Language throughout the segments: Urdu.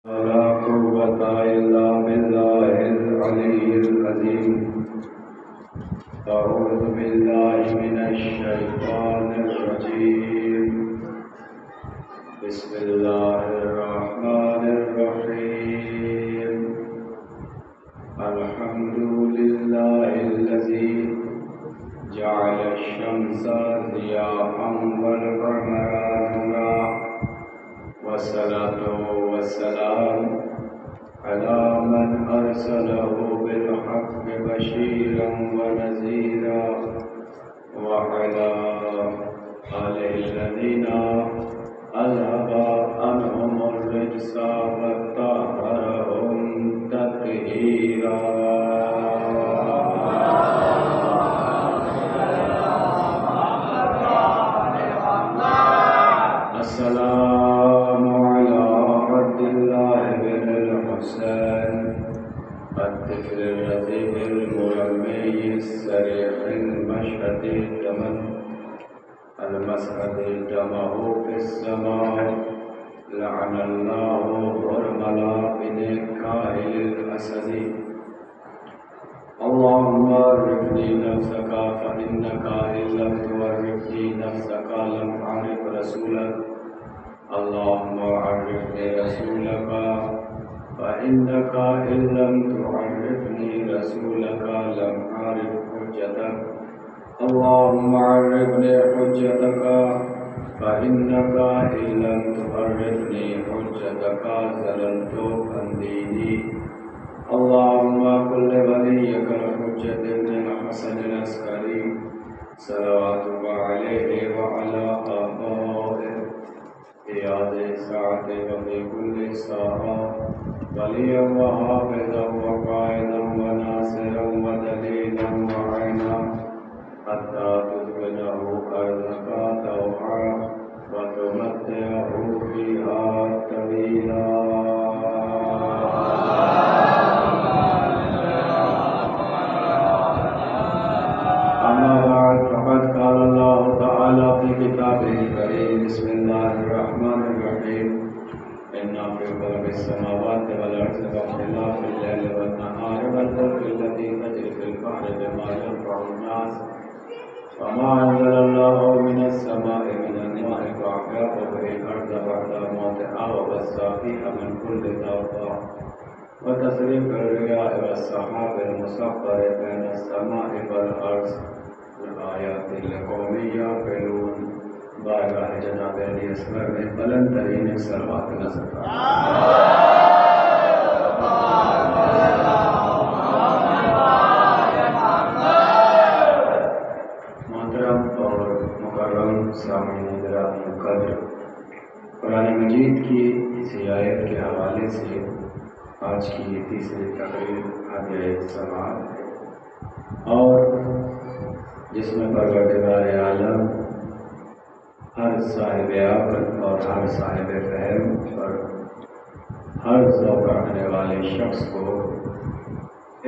ولا قوة إلا بالله العلي العظيم. أعوذ بالله من الشيطان الرجيم. بسم الله الرحمن الرحيم. الحمد لله الذي جعل الشمس ضياء والقمر نورا، والصلاة والسلام على من أرسله بالحق بشيرا ونذيرا، وعلى آله الذين أذهب عنهم الرجس وطهرهم تطهيرا. السلام على عبد الله بن الحسين الطفل الرضيع المرمي السريع المشهد الدمن المسعد دمه في السماء. لعن الله حرملا بن كاهل الأسدي. اللهم عرفني نفسك فإنك إن لم تعرفني نفسك لم أعرف رسولك. اللهم عرفني رسولك فإنك إن لم تعرفني رسولك لم أعرف حجتك. اللهم عرفني حجتك فإنك إن لم تعرفني حجتك زللت عن ديني. اللهم كل وليك الحجة بن الحسن العسكري صلواتك عليه وعلى آبائه في هذه الساعة وفي كل ساعة وليا وحافظا وقائدا وناصرا ودليلا وعينا، حتى تدخله أرضك طوعا وتمتعه فيها طويلا. أما بعد، فقد قال الله تعالى في كتابه الكريم: بسم الله الرحمن الرحيم. إن في خلق السماوات والأرض واختلاف الليل والنهار والفلك التي تجري في البحر بما ينفع الناس وما أنزل الله من السماء من الماء فأحيا به الأرض بعد موتها وبث فيها من كل دابة وتصريف الرياح والسحاب المسخر بين السماء والأرض لآيات لقوم يعقلون. بارگاہ جناب علی اصغر میں بلند ترین صلوات نصب محترم اور مکرم سامعین گرامی قدر، قرآن مجید کی اسی آیت کے حوالے سے آج کی تیسری تقریر آگے سماعت ہے، اور جس میں پروردگار عالم ہر صاحب عقل اور ہر صاحب فہم اور ہر ذوق رکھنے والے شخص کو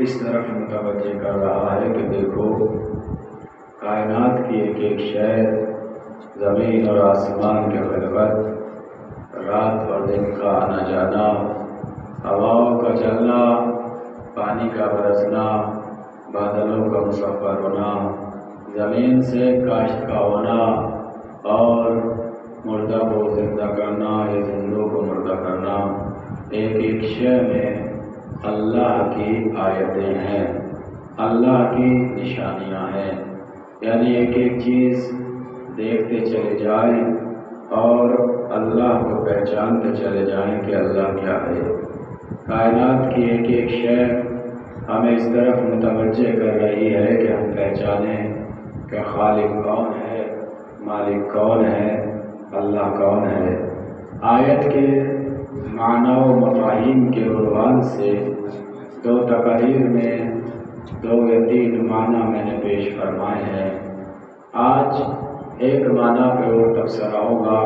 اس طرف متوجہ کر رہا ہے کہ دیکھو، کائنات کی ایک ایک شے، زمین اور آسمان کے خلقت، رات اور دن کا آنا جانا، ہواؤں کا چلنا، پانی کا برسنا، بادلوں کا مسفر ہونا، زمین سے کاشت کا ہونا، اور مردہ کو زندہ کرنا یا زندوں کو مردہ کرنا، ایک ایک شے میں اللہ کی آیتیں ہیں، اللہ کی نشانیاں ہیں. یعنی ایک ایک چیز دیکھتے چلے جائیں اور اللہ کو پہچانتے چلے جائیں کہ اللہ کیا ہے. کائنات کی ایک ایک شے ہمیں اس طرف متوجہ کر رہی ہے کہ ہم پہچانیں کہ خالق کون ہے، مالک کون ہے، اللہ کون ہے. آیت کے معنی و مفاہیم کے عنوان سے دو تقاریر میں 2 یا 3 معنی میں نے پیش فرمائے ہیں. آج ایک معنی پہ اور تبصرہ ہوگا.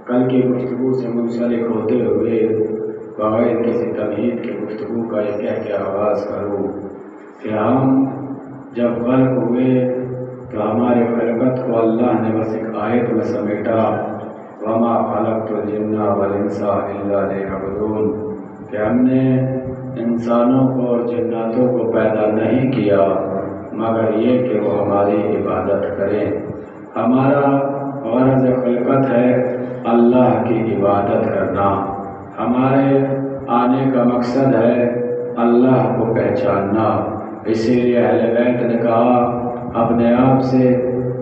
کل کی گفتگو سے منسلک ہوتے ہوئے بغیر کسی تمہید کی گفتگو کا یہ کہہ کے آغاز کروں کہ ہم جب خلق ہوئے تو ہمارے خلقت کو اللہ نے بس ایک آیت میں سمیٹا، وما خلقت الجن والانس الا ليعبدون. کہ ہم نے انسانوں کو اور جناتوں کو پیدا نہیں کیا مگر یہ کہ وہ ہماری عبادت کریں۔ ہمارا غرض خلقت ہے اللہ کی عبادت کرنا، ہمارے آنے کا مقصد ہے اللہ کو پہچاننا۔ اسی لیے اہل بیت نے کہا اپنے آپ سے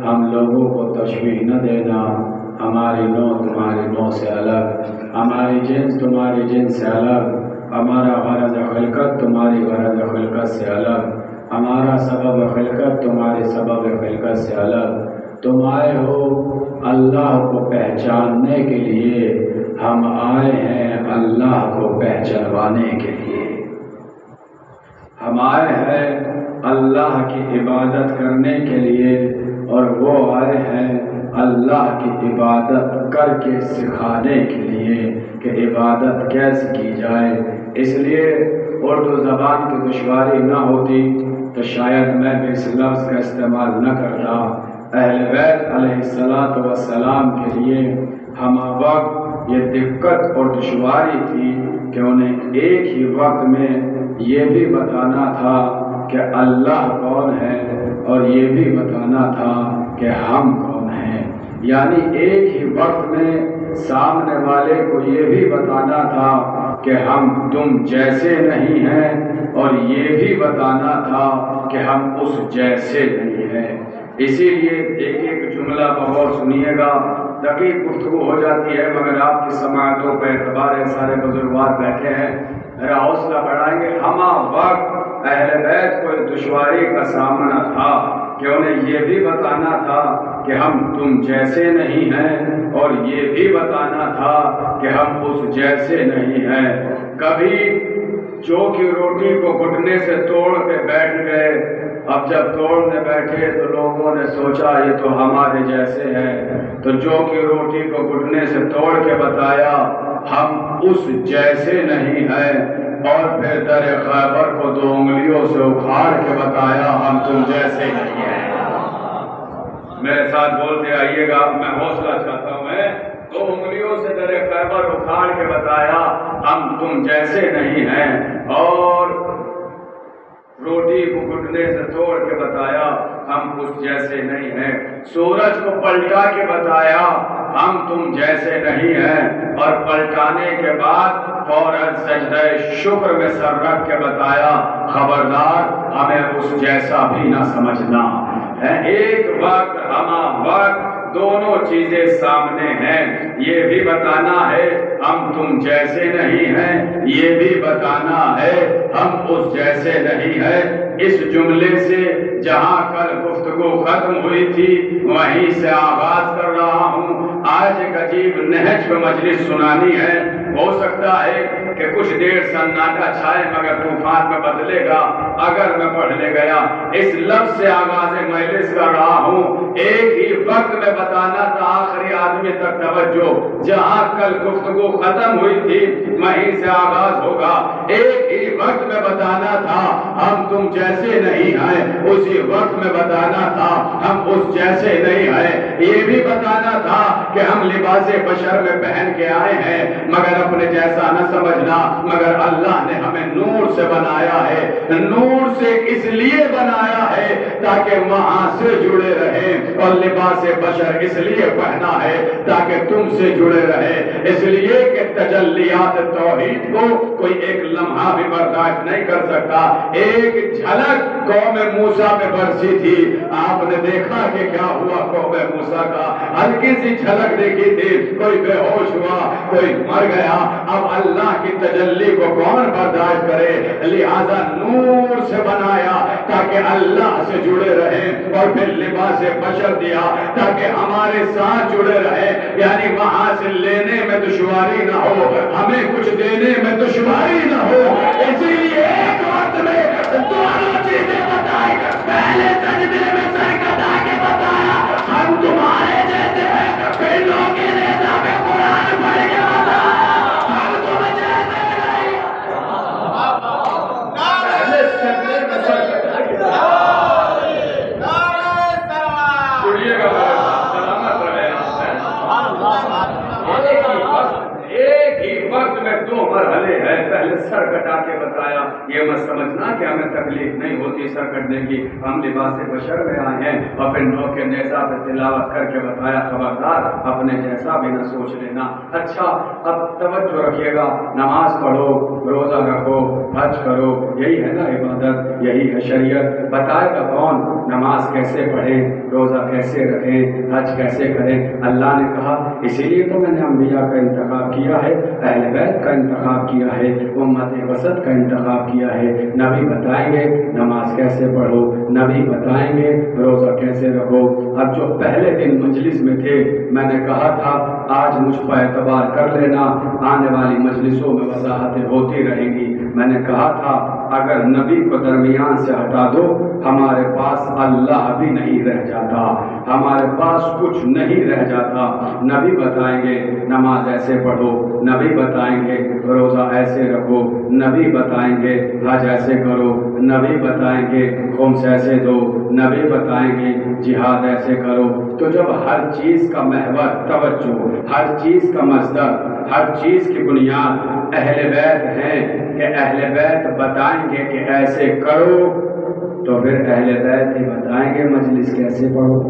ہم لوگوں کو تشبیہ نہ دینا، ہماری نوع تمہاری نوع سے الگ، ہماری جنس تمہاری جنس سے الگ، ہمارا غرض خلقت تمہاری غرض خلقت سے الگ، ہمارا سبب خلقت تمہاری سبب خلقت سے الگ۔ تم آئے ہو اللہ کو پہچاننے کے لیے، ہم آئے ہیں اللہ کو پہچانوانے کے لیے۔ ہم آئے ہیں اللہ کی عبادت کرنے کے لیے اور وہ آئے ہیں اللہ کی عبادت کر کے سکھانے کے لیے کہ عبادت کیسے کی جائے۔ اس لیے اردو زبان کی دشواری نہ ہوتی تو شاید میں بھی اس لفظ کا استعمال نہ کرتا۔ اہل بیت علیہ السلام کے لیے ہم وقت یہ دقت اور دشواری تھی کہ انہیں ایک ہی وقت میں یہ بھی بتانا تھا کہ اللہ کون ہے اور یہ بھی بتانا تھا کہ ہم کون ہیں، یعنی ایک ہی وقت میں سامنے والے کو یہ بھی بتانا تھا کہ ہم تم جیسے نہیں ہیں اور یہ بھی بتانا تھا کہ ہم اس جیسے نہیں ہیں۔ اسی لیے ایک ایک جملہ بغور سنیے گا، دقیق گفتگو ہو جاتی ہے مگر آپ کی سماعتوں پر اعتبار ہے، سارے بزرگوار بیٹھے ہیں، میرا حوصلہ بڑھائیں گے۔ ہما وقت اہل بیت کو دشواری کا سامنا تھا کہ انہیں یہ بھی بتانا تھا کہ ہم تم جیسے نہیں ہیں اور یہ بھی بتانا تھا کہ ہم اس جیسے نہیں ہیں۔ کبھی جو کی روٹی کو گھٹنے سے توڑ کے بیٹھ گئے، اب جب توڑنے بیٹھے تو لوگوں نے سوچا یہ تو ہمارے جیسے ہیں، تو جو کی روٹی کو گھٹنے سے توڑ کے بتایا ہم اس جیسے نہیں ہیں، اور پھر در خیبر کو 2 انگلیوں سے اکھاڑ کے بتایا ہم تم جیسے نہیں ہیں۔ میرے ساتھ بولتے آئیے گا، میں حوصلہ چاہتا ہوں، میں 2 انگلیوں سے در خیبر اکھاڑ کے بتایا ہم تم جیسے نہیں ہیں، اور روٹی کو گھٹنے سے توڑ کے بتایا ہم اس جیسے نہیں ہیں۔ سورج کو پلٹا کے بتایا ہم تم جیسے نہیں ہیں، اور پلٹانے کے بعد فوراً سجدہ شکر میں سر رکھ کے بتایا خبردار ہمیں اس جیسا بھی نہ سمجھنا ہے۔ ایک وقت ہما وقت دونوں چیزیں سامنے ہیں، یہ بھی بتانا ہے ہم تم جیسے نہیں ہیں، یہ بھی بتانا ہے ہم اس جیسے نہیں ہیں۔ اس جملے سے جہاں کل گفتگو ختم ہوئی تھی وہیں سے آغاز کر رہا ہوں۔ آج ایک عجیب نہج پہ مجلس سنانی ہے، ہو سکتا ہے کہ کچھ دیر سناٹا چھائے مگر طوفان میں بدلے گا اگر میں پڑھنے گیا۔ اس لفظ سے آغاز مجلس کر رہا ہوں، ایک ہی وقت میں بتانا تھا آخری آدمی تک توجہ، جہاں کل گفتگو ختم ہوئی تھی وہیں سے آغاز ہوگا۔ ایک ہی وقت میں بتانا تھا ہم تم جیسے نہیں ہیں، اسی وقت میں بتانا تھا ہم اس جیسے نہیں ہیں، یہ بھی بتانا تھا کہ ہم لباس بشر میں پہن کے آئے ہیں مگر اپنے جیسا نہ سمجھنا، مگر اللہ نے ہمیں نور سے بنایا ہے، نور سے اس لیے بنایا ہے تاکہ وہاں سے جڑے رہیں، اور لباس بشر اس لیے پہنا ہے تاکہ تم سے جڑے رہے، اس لیے کہ تجلیات توحید کو کوئی ایک لمحہ بھی برداشت نہیں کر سکتا۔ ایک جھلک قوم موسیٰ پہ برسی تھی، آپ نے دیکھا کہ کیا ہوا قوم موسیٰ کا، ہلکی سی جھلک دیکھی تھی، کوئی بے ہوش ہوا، کوئی مر گیا۔ اب اللہ کی تجلی کو کون برداشت کرے، لہذا نور سے بنایا تاکہ اللہ سے جڑے رہے، اور پھر لباس بشر دیا تاکہ ہمارے ساتھ جڑے رہے، یعنی وہاں سے لینے میں دشواری نہ ہو، ہمیں کچھ دینے میں دشواری نہ ہو۔ اسی لیے ایک وقت میں دونوں چیزیں بتائی، پہلے سجدے میں سر کٹا کے بتایا ہم تمہارے جیسے ہیں، پھر لوگ کے نیتا میں قرآن پڑھ کے بتایا ہم تم جیسے نہیں۔ پہلے سجدے میں سر کٹا کے جڑیے گا، سلامت رہے۔ ایک ہی وقت میں 2 مرحلے پہلے سر کٹا کے بتایا یہ مت سمجھنا کہ ہمیں تکلیف نہیں ہوتی سر کٹنے کی، ہم لباس بشر میں آئے ہیں، اور پھر نو کے نیزہ پہ تلاوت کر کے بتایا خبردار اپنے جیسا بھی نہ سوچ لینا۔ اچھا اب توجہ رکھیے گا، نماز پڑھو، روزہ رکھو، حج کرو، یہی ہے نا عبادت، یہی ہے شریعت۔ بتائے گا کون نماز کیسے پڑھیں، روزہ کیسے رکھیں، حج کیسے کریں؟ اللہ نے کہا اسی لیے تو میں نے انبیاء کا انتخاب کیا ہے، اہل بیت کا انتخاب کیا ہے، امت وسط کا انتخاب کیا ہے۔ نبی بتائیں گے نماز کیسے پڑھو، نبی بتائیں گے روزہ کیسے رکھو۔ اب جو پہلے دن مجلس میں تھے میں نے کہا تھا آج مجھ پر اعتبار کر لینا، آنے والی مجلسوں میں وضاحتیں ہوتی رہیں گی۔ میں نے کہا تھا اگر نبی کو درمیان سے ہٹا دو ہمارے پاس اللہ بھی نہیں رہ جاتا، ہمارے پاس کچھ نہیں رہ جاتا۔ نبی بتائیں گے نماز ایسے پڑھو، نبی بتائیں گے روزہ ایسے رکھو، نبی بتائیں گے حج ایسے کرو، نبی بتائیں گے خمس ایسے دو، نبی بتائیں گے جہاد ایسے کرو۔ تو جب ہر چیز کا محور توجہ، ہر چیز کا مصدر، ہر چیز کی بنیاد اہل بیت ہیں کہ اہل بیت بتائیں گے کہ ایسے کرو، تو پھر اہل بیت ہی بتائیں گے مجلس کیسے پڑھو۔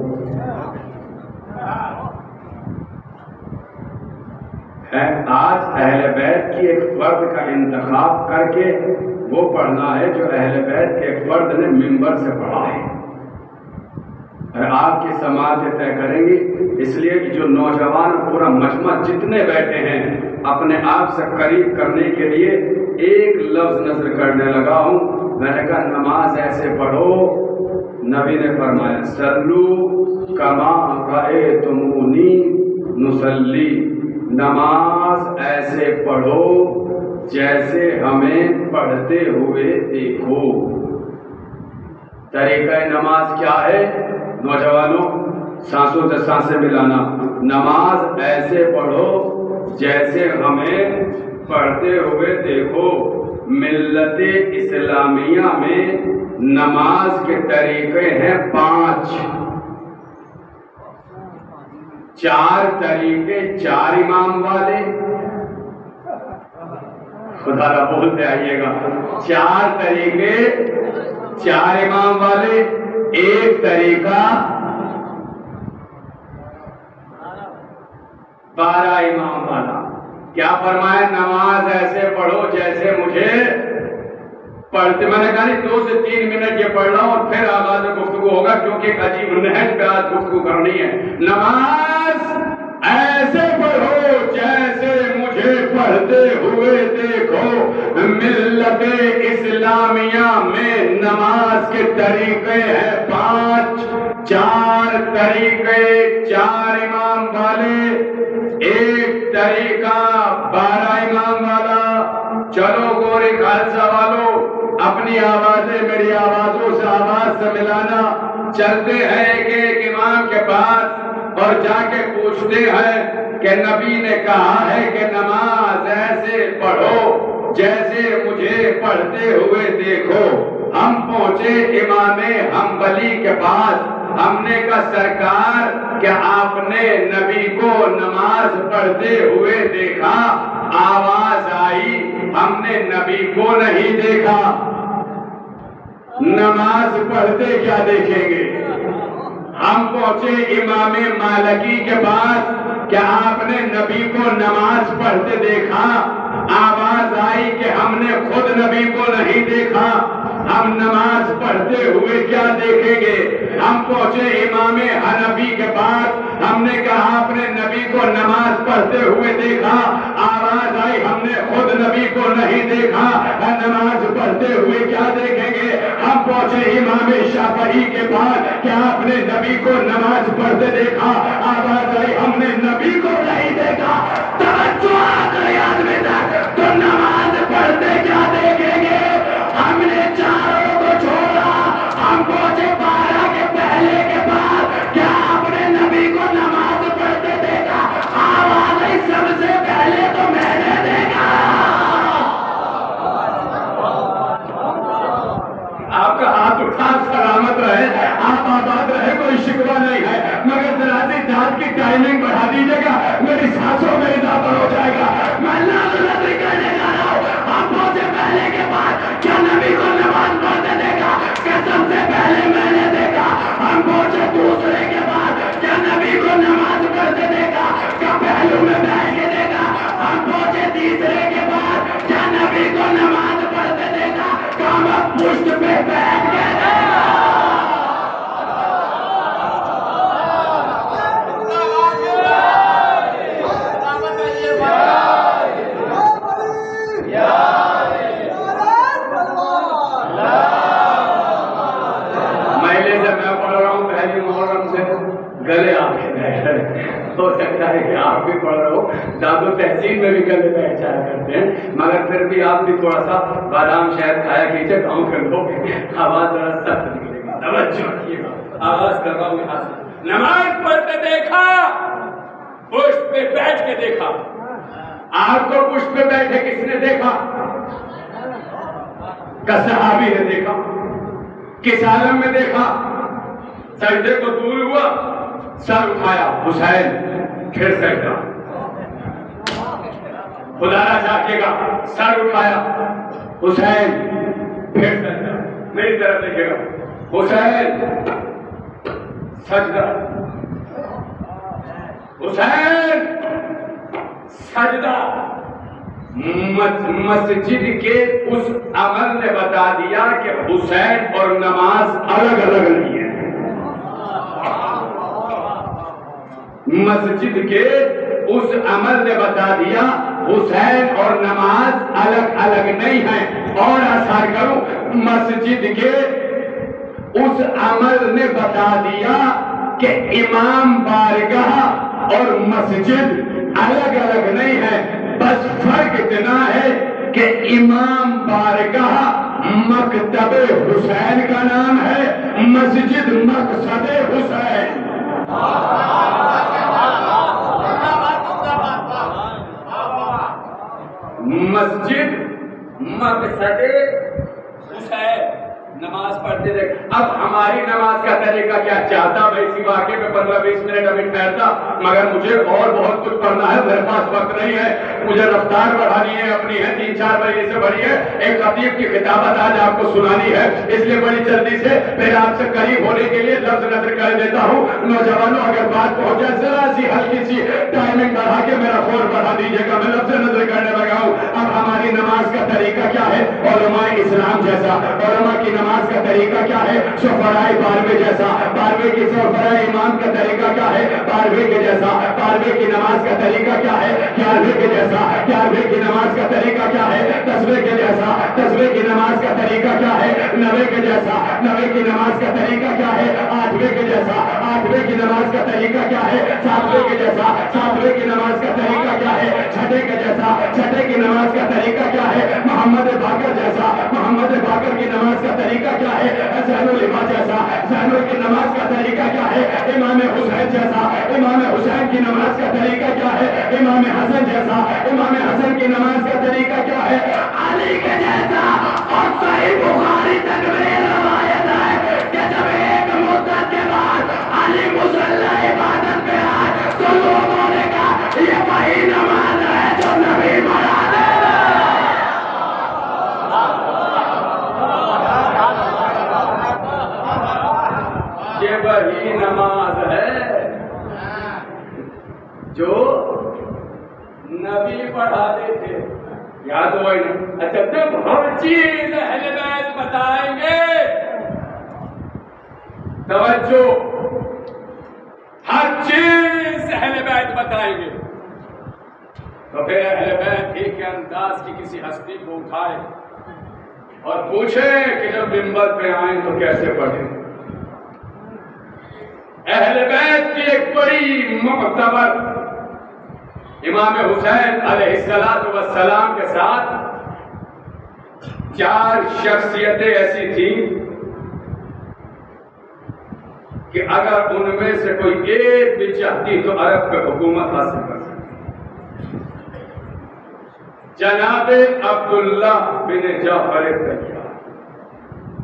آج اہل بیت کی ایک فرد کا انتخاب کر کے وہ پڑھنا ہے جو اہل بیت کے ایک فرد نے منبر سے پڑھا ہے، اور آپ کی سماعتیں طے کریں گی۔ اس لیے کہ جو نوجوان پورا مجمع جتنے بیٹھے ہیں اپنے آپ سے قریب کرنے کے لیے ایک لفظ نظر کرنے لگا ہوں۔ میں نے کہا نماز ایسے پڑھو، نبی نے فرمایا صلو کما رأیتمونی نصلی، نماز ایسے پڑھو جیسے ہمیں پڑھتے ہوئے دیکھو۔ طریقہ نماز کیا ہے نوجوانوں؟ سانسوں سے سانسیں ملانا۔ نماز ایسے پڑھو جیسے ہمیں پڑھتے ہوئے دیکھو۔ ملت اسلامیہ میں نماز کے طریقے ہیں 5، 4 طریقے، 4 امام والے، خدا را بولتے آئیے گا، 4 طریقے 4 امام والے، ایک طریقہ 12 امام والا۔ کیا فرمایا؟ نماز ایسے پڑھو جیسے مجھے پڑھتے۔ میں نے کہا نہیں 2 سے 3 منٹ یہ پڑھ رہا ہوں اور پھر آغاز گفتگو ہوگا، کیونکہ ایک عجیب نہج پہ آج گفتگو کرنی ہے۔ نماز ایسے پڑھو جیسے مجھے پڑھتے ہوئے دیکھو۔ ملت اسلامیہ میں نماز کے طریقے ہیں 5، 4 طریقے 4 امام والے، ایک طریقہ 12 امام والا۔ چلو گورے خالصہ والو اپنی آوازیں میری آوازوں سے آواز سے ملانا۔ چلتے ہیں ایک امام کے پاس اور جا کے پوچھتے ہیں کہ نبی نے کہا ہے کہ نماز ایسے پڑھو جیسے مجھے پڑھتے ہوئے دیکھو۔ ہم پہنچے امام حنبلی کے پاس، ہم نے کہا سرکار کیا آپ نے نبی کو نماز پڑھتے ہوئے دیکھا؟ آواز آئی ہم نے نبی کو نہیں دیکھا، نماز پڑھتے کیا دیکھیں گے؟ ہم پہنچے امام مالکی کے پاس، کیا آپ نے نبی کو نماز پڑھتے دیکھا؟ آواز آئی کہ ہم نے خود نبی کو نہیں دیکھا، ہم نماز پڑھتے ہوئے کیا دیکھیں گے؟ ہم پہنچے امام حنفی کے پاس، ہم نے کہا آپ نے نبی کو نماز پڑھتے ہوئے دیکھا؟ آواز آئی ہم نے خود نبی کو نہیں دیکھا، نماز پڑھتے ہوئے کیا دیکھیں گے؟ ہم پہنچے امام شافعی کے پاس، کیا آپ نے نبی کو نماز پڑھتے دیکھا؟ آواز آئی ہم نے نبی کو نہیں دیکھا۔ توجہ آخری آدمی تک، تو نماز پڑھتے کیا دیکھیں گے؟ ہم نے چاروں کو چھوڑا، ہم پہنچے 12 کے پہلے کے بعد، کیا آپ نے نبی کو نماز پڑھتے دیکھا؟ آواز آئی سب سے پہلے تو میں نے دیکھا۔ آپ کا ہاتھ اٹھا سلامت رہے، آپ آباد رہے، کوئی شکوہ نہیں ہے، مگر ذرا سی جان کی ٹائمنگ بڑھا دیجیے گا، میری سانسوں میں اضافہ ہو جائے گا۔ میں اللہ کرنے جا رہا ہوں، ہم پشت پہ بیٹھ کے گلے آپ کے بیٹھ رہے ہو سکتا ہے کہ آپ بھی پڑھ رہے ہو، داد و تحصیل میں بھی گلے بیٹھ جایا کرتے ہیں، مگر پھر بھی آپ بھی تھوڑا سا بادام شہد کھایا کیجیے، گاؤں کے لوگ آواز ذرا سخت نکلے گا، توجہ رکھیے گا، آواز کر رہا ہوں یہاں سے۔ نماز پڑھتے دیکھا، پشت پہ بیٹھ کے دیکھا۔ آپ کو پشت پہ بیٹھے کس نے دیکھا؟ کہ صحابی نے دیکھا۔ کس عالم میں دیکھا؟ سجدے کو دور ہوا، سر اٹھایا، حسین پھر سجدہ، خدا نہ چاہے گا، سر اٹھایا، حسین پھر سجدہ، میری طرف دیکھے گا، حسین سجدہ، حسین سجدہ۔ مسجد کے اس عمل نے بتا دیا کہ حسین اور نماز الگ الگ نہیں ہے۔ مسجد کے اس عمل نے بتا دیا حسین اور نماز الگ الگ نہیں ہیں۔ اور آسان کروں، مسجد کے اس عمل نے بتا دیا کہ امام بارگاہ اور مسجد الگ الگ نہیں ہے، بس فرق اتنا ہے کہ امام بارگاہ مکتب حسین کا نام ہے، مسجد مقصد حسین۔ مسجد مقصد حسین، نماز پڑھتے تھے۔ اب ہماری نماز کا طریقہ کیا چاہتا، میں اسی واقعے میں 15-20 منٹ ابھی ٹھہرتا، مگر مجھے اور بہت کچھ پڑھنا ہے، میرے پاس وقت نہیں ہے، مجھے رفتار بڑھانی ہے، اپنی ہے 3-4 مہینے سے بڑھی ہے، ایک خطیب کی خطابت آج آپ کو سنانی ہے، اس لیے بڑی جلدی سے پھر آپ سے قریب ہونے کے لیے لفظ نظر کر دیتا ہوں۔ نوجوانوں اگر بات پہنچ جائے ذرا سی ہلکی سی ٹائمنگ بڑھا کے میرا فور بڑھا دیجیے گا، میں لفظ نظر کرنے لگا ہوں۔ اب ہماری نماز کا طریقہ کیا ہے؟ علماء اسلام جیسا، علماء کی نماز کا طریقہ کیا ہے؟ شفرائے بارہویں جیسا، بارہویں کی شفرائے امام کا طریقہ کیا ہے؟ بارہویں کے جیسا، بارہویں کی نماز کا طریقہ کیا ہے؟ 11ویں کے جیسا، 11ویں کی نماز کا طریقہ کیا ہے؟ 10ویں کے جیسا، 10ویں کی نماز کا طریقہ کیا ہے؟ 9ویں کے جیسا، 9ویں کی نماز کا طریقہ کیا ہے؟ 8ویں کے جیسا، 8ویں کی نماز کا طریقہ کیا ہے؟ 7ویں کے جیسا، 7ویں کی نماز کا طریقہ کیا ہے؟ 6ٹھے کے جیسا، 6ٹھے کی نماز کا طریقہ کیا ہے؟ محمد باقر جیسا، محمد باقر کی نماز کا طریقہ کیا ہے؟ زین العباد جیسا، زین کی نماز کا طریقہ کیا ہے؟ امام حسین جیسا، امام حسین کی نماز کا طریقہ کیا ہے؟ امام حسن جیسا، امام حسن کی نماز کا طریقہ کیا ہے؟ علی کے جیسا۔ اور صحیح بخاری تک میں روایت ہے کہ جب ایک مدت کے بعد علی مصلی عبادت پہ آئے تو لوگوں نے کہا یہ وہی نماز ہے جو نبی پڑھا دے۔ یہ وہی نماز ہے جو نبی پڑھاتے تھے، یاد ہوئی نا؟ اچھا، جب ہر چیز اہل بیت بتائیں گے، توجہ، ہر چیز اہل بیت بتائیں گے تو پھر اہل بیت ایک انداز کی کسی ہستی کو اٹھائے اور پوچھے کہ جب منبر پہ آئیں تو کیسے پڑھیں۔ اہل بیت کی ایک بڑی معتبر امام حسین علیہ السلام کے ساتھ 4 شخصیتیں ایسی تھیں کہ اگر ان میں سے کوئی ایک بھی چاہتی تو عرب پہ حکومت حاصل کر سکتی۔ جناب عبداللہ بن جعفر طیار،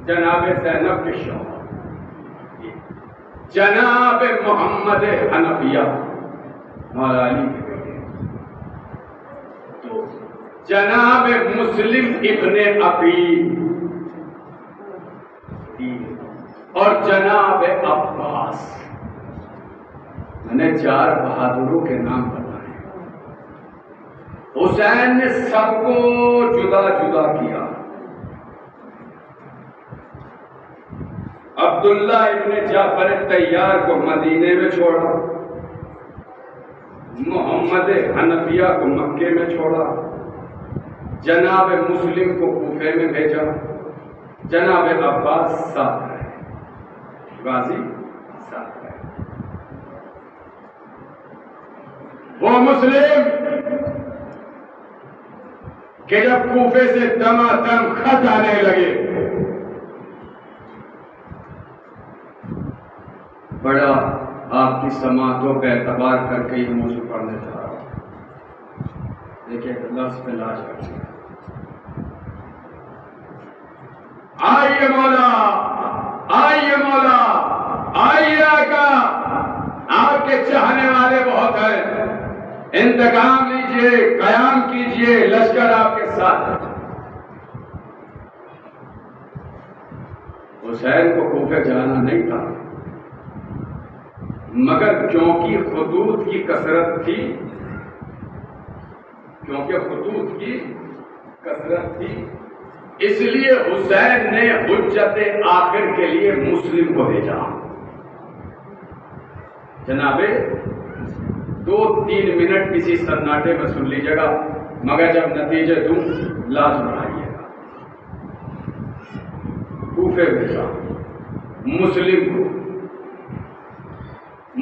جناب زینب کے شوہر، جناب محمد حنفیہ مولا علی کے بیٹے، جناب مسلم ابن عقیل اور جناب عباس۔ میں نے 4 بہادروں کے نام بتائے۔ حسین نے سب کو جدا جدا کیا، عبداللہ ابن جعفر تیار کو مدینے میں چھوڑا، محمد حنفیہ کو مکے میں چھوڑا، جناب مسلم کو کوفے میں بھیجا، جناب عباس ساتھ رہے، غازی ساتھ رہے۔ وہ مسلم کہ جب کوفے سے دمادم خط آنے لگے، بڑا آپ کی سماعتوں پہ اعتبار کر کے یہ موضوع پڑھنے چاہ رہا ہوں، دیکھیے لفظ پہ لاش کرتے ہیں۔ آئیے مولا، آئیے مولا، آئیے آقا، آپ کے چاہنے والے بہت ہیں، انتقام لیجئے، قیام کیجئے، لشکر آپ کے ساتھ ہے۔ حسین کو کوفے جانا نہیں تھا، مگر کیونکہ خطوط کی کثرت تھی، کیونکہ خطوط کی کثرت تھی، اس لیے حسین نے حجت آخر کے لیے مسلم کو بھیجا۔ جناب 2-3 منٹ کسی سناٹے میں سن لیجیے گا، مگر جب نتیجے دوں لازم آئیے گا۔ کوفے بھیجا مسلم کو،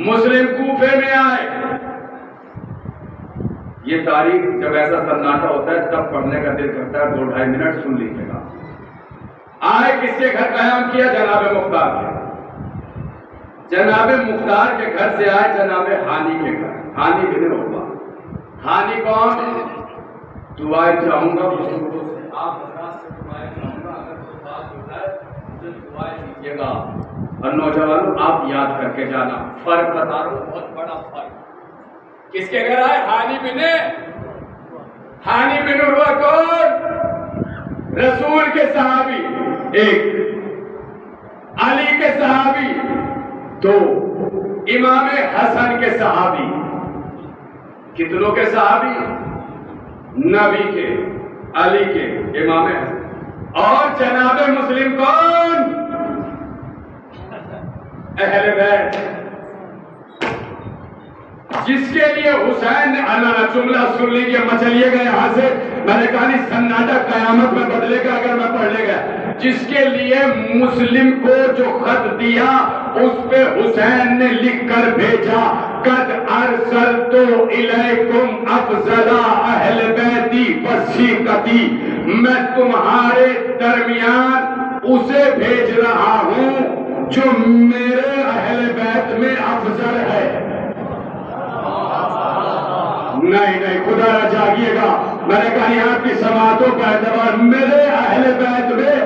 مسلم کوفے میں آئے۔ یہ تاریخ جب ایسا سناٹا ہوتا ہے تب پڑھنے کا دل کرتا ہے، 2-2.5 منٹ سن لیجیے گا۔ آئے کس کے گھر قیام کیا؟ جناب مختار کے۔ جناب مختار کے گھر سے آئے جناب ہانی کے گھر، ہانی بن عقبہ۔ ہانی کون؟ دعائیں چاہوں گا بزرگوں سے، آپ حضرات سے دعائیں چاہوں گا، اگر کوئی بات ہو جائے مجھے دعائیں دیجیے گا۔ اور نوجوانوں آپ یاد کر کے جانا، فرق بتا رہا ہوں، بہت بڑا فرق۔ کس کے گھر آئے؟ ہانی بن عروہ کون؟ رسول کے صحابی، ایک علی کے صحابی، 2 امام حسن کے صحابی۔ کتنوں کے صحابی؟ نبی کے، علی کے، امام حسن۔ اور جناب مسلم کون؟ اہل بیت، جس کے لیے حسین نے جملہ سن لیجیے، مچلیے گا یہاں سے، میں نے کہا نہیں سناٹا قیامت میں بدلے گا اگر میں پڑھ لے گا۔ جس کے لیے مسلم کو جو خط دیا اس پہ حسین نے لکھ کر بھیجا، قد ارسلت الیکم افضل اہل بیتی وثیقتی، میں تمہارے درمیان اسے بھیج رہا ہوں جو میرے اہل بیت میں افضل ہے۔ نہیں خدا نہ جاگیے گا، میں نے کہا یہاں کی سماعتوں کا اعتبار میرے اہل بیت میں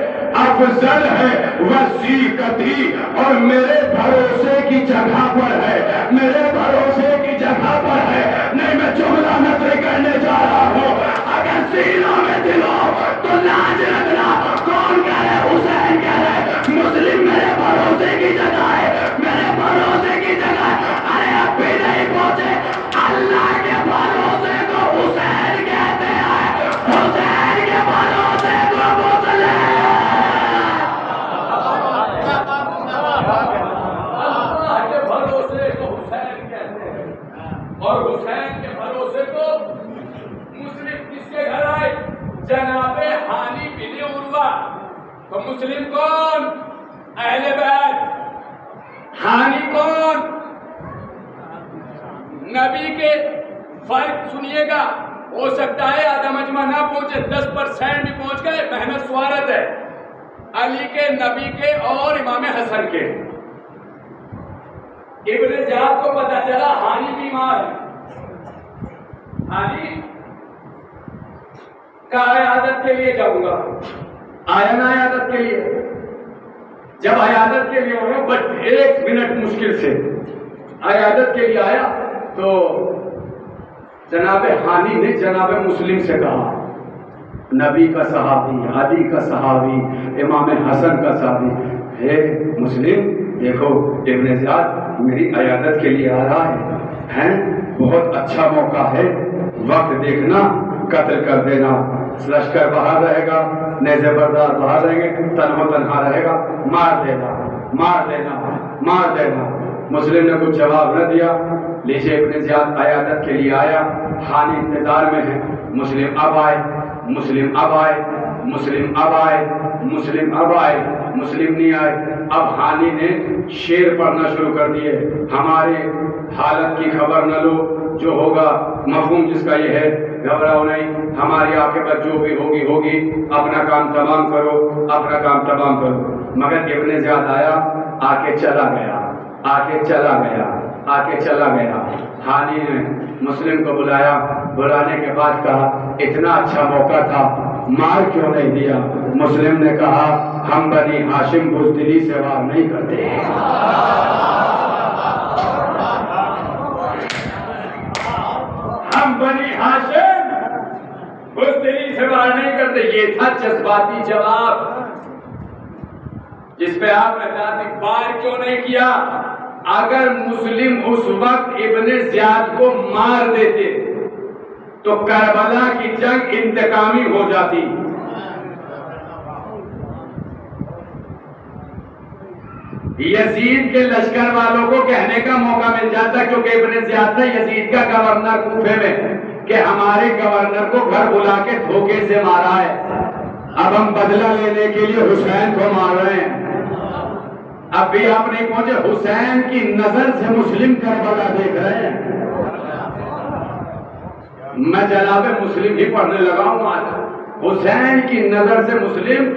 افضل ہے، وثیقتی، اور میرے بھروسے کی جگہ پر ہے، میرے بھروسے کی جگہ پر ہے۔ نہیں میں جملہ نقل کرنے جا رہا ہوں، اگر سینوں میں دل ہو تو لاج رکھنا، کون کہہ رہے؟ حسین کہہ رہے مسلم میرے بھروسے کی جگہ ہے، میرے بھروسے کی جگہ ہے۔ ارے اب بھی نہیں پہنچے، اللہ کے بھروسے کو حسین کہتے ہیں، حسین کے بھروسے کو مسلم، اللہ کے بھروسے کو حسین کہتے ہیں، اور حسین کے بھروسے کو مسلم۔ کس کے گھر آئے؟ جناب ہانی بن عروہ۔ تو مسلم کون؟ اہل بیت۔ ہانی کون؟ نبی کے۔ فرق سنیے گا، ہو سکتا ہے آدھا مجمع نہ پہنچے، 10% بھی پہنچ گئے، محنت سوارت ہے۔ علی کے، نبی کے اور امام حسن کے۔ ابن زیاد کو پتا چلا ہانی بیمار ہے، ہانی کا عیادت کے لیے جاؤں گا، آیا نا عیادت کے لیے؟ جب عیادت کے لیے ہوئے بس 1 منٹ مشکل سے عیادت کے لیے آیا تو جناب ہانی نے جناب مسلم سے کہا، نبی کا صحابی، علی کا صحابی، امام حسن کا صحابی، ہے مسلم دیکھو ابن زیاد میری عیادت کے لیے آ رہا ہے، بہت اچھا موقع ہے، وقت دیکھنا، قتل کر دینا، لشکر باہر رہے گا، نیزے بردار باہر رہیں گے، تنہا رہے گا، مار دینا۔ مار دینا مار دینا۔ مسلم نے کچھ جواب نہ دیا۔ لیجیے ابن زیاد عیادت کے لیے آیا، حانی انتظار میں ہے، مسلم اب آئے، مسلم اب آئے، مسلم اب آئے، مسلم اب آئے، مسلم نہیں آئے۔ اب حانی نے شعر پڑھنا شروع کر دیے، ہمارے حالت کی خبر نہ لو، جو ہوگا مفہوم جس کا یہ ہے، گھبراؤ نہیں، ہماری عاقبت جو بھی ہوگی ہوگی، اپنا کام تمام کرو، اپنا کام تمام کرو۔ مگر ابن زیاد آیا، آ کے چلا گیا، آ کے چلا گیا، آ کے چلا گیا۔ حانی نے مسلم کو بلایا، بلانے کے بعد کہا اتنا اچھا موقع تھا، مار کیوں نہیں دیا؟ مسلم نے کہا ہم بنی ہاشم بزدلی سے وار نہیں کرتے۔ ہم بنی ہاشم بزدلی سے وار نہیں کرتے۔ یہ تھا جذباتی جواب جس پہ آپ نے کہا وار کیوں نہیں کیا؟ اگر مسلم اس وقت ابن زیاد کو مار دیتے تو کربلا کی جنگ انتقامی ہو جاتی۔ یزید کے لشکر والوں کو کہنے کا موقع مل جاتا، کیونکہ ابن زیاد تھا یزید کا گورنر کوفے میں، کہ ہمارے گورنر کو گھر بلا کے دھوکے سے مارا ہے، اب ہم بدلہ لینے کے لیے حسین کو مار رہے ہیں۔ اب بھی آپ نہیں پہنچے، حسین کی نظر سے مسلم کربلا دیکھ رہے ہیں۔ میں جناب مسلم ہی پڑھنے لگا ہوں آج۔ حسین کی نظر سے مسلم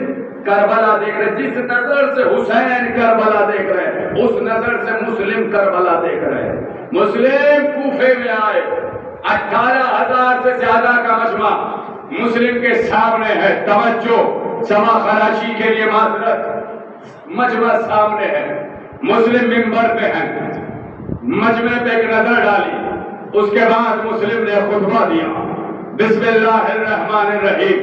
کربلا دیکھ رہے، جس نظر سے حسین کربلا دیکھ رہے اس نظر سے مسلم کربلا دیکھ رہے۔ مسلم کوفے میں آئے، 18,000 سے زیادہ کا مجمع مسلم کے سامنے ہے۔ توجہ، سما خراشی کے لیے معذرت، مجمع سامنے ہے، مسلم منبر پہ ہے، مجمع پہ ایک نظر ڈالی، اس کے بعد مسلم نے خطبہ دیا، بسم اللہ الرحمن الرحیم،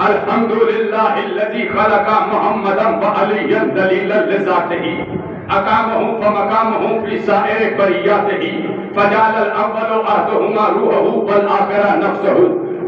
الحمدللہ الذی خلق محمدا وعلیا دلیلا لذاتہ، اقامہ فمقامہ فی سائر بریاتہ، فجعل الاول عہدہما روحہ والآخر نفسہ،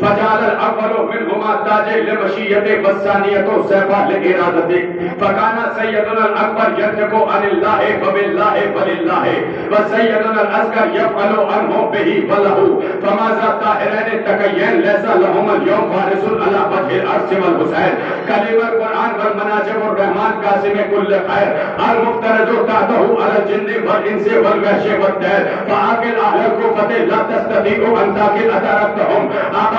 فجعل الاول منهما تاج لمشیت والثانیۃ سیفا لارادت، فکان سیدنا الاکبر یتق عن اللہ فباللہ فللہ، وسیدنا الاصغر یفعل عنہ بہ فلہ، فماذا طاہرین تقیین لیس لہما اليوم فارس علی وجہ الارض والحسین، کلم القرآن والمناجم الرحمن قاسم کل خیر، المفترض تحتہ علی الجن والانس والوحش والطیر، فعاقل اہل الکوفۃ لا تستطیع ان تعقل ادرکتہم،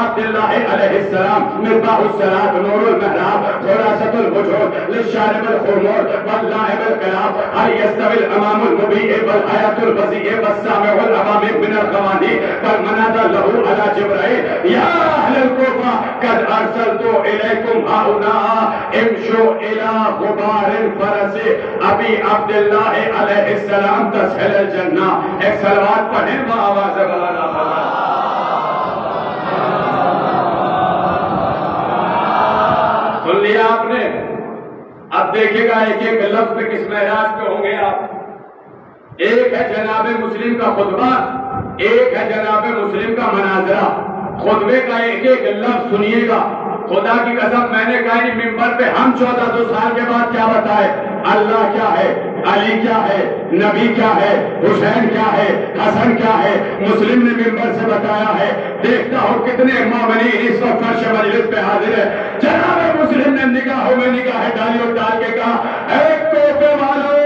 عبداللہ علیہ السلام، مصباح الصلاۃ، نور المحراب، خلاصۃ الوجود، للشارب الخمور واللائب القلاب، هل يستوي الامام المبیع والحیات البذیع والسامع الامام من القوانی، فالمنادى له على جبرائیل، یا اہل الکوفہ قد ارسلت الیکم هؤلاء امشوا الى غبار الفرس ابی عبداللہ علیہ السلام تسهل الجنہ۔ ایک صلوات پڑھیں با آواز بلند۔ سن لیا آپ نے؟ اب دیکھے گا ایک ایک لفظ پہ کس معراج پہ ہوں گے آپ۔ ایک ہے جناب مسلم کا خطبہ، ایک ہے جناب مسلم کا مناظرہ۔ خطبے کا ایک ایک لفظ سنیے گا، خدا کی قسم میں نے کہا نہیں ممبر پہ ہم 1400 سال کے بعد کیا بتائے، اللہ کیا ہے، علی کیا ہے، نبی کیا ہے، حسین کیا ہے، حسن کیا ہے، مسلم نے ممبر سے بتایا ہے۔ دیکھتا ہوں کتنے مومنین اس وقت فرش مجلس پہ حاضر ہے۔ جناب مسلم نے نگاہوں میں نگاہ ڈالی اور ڈال کے کہا اے کوفے والو،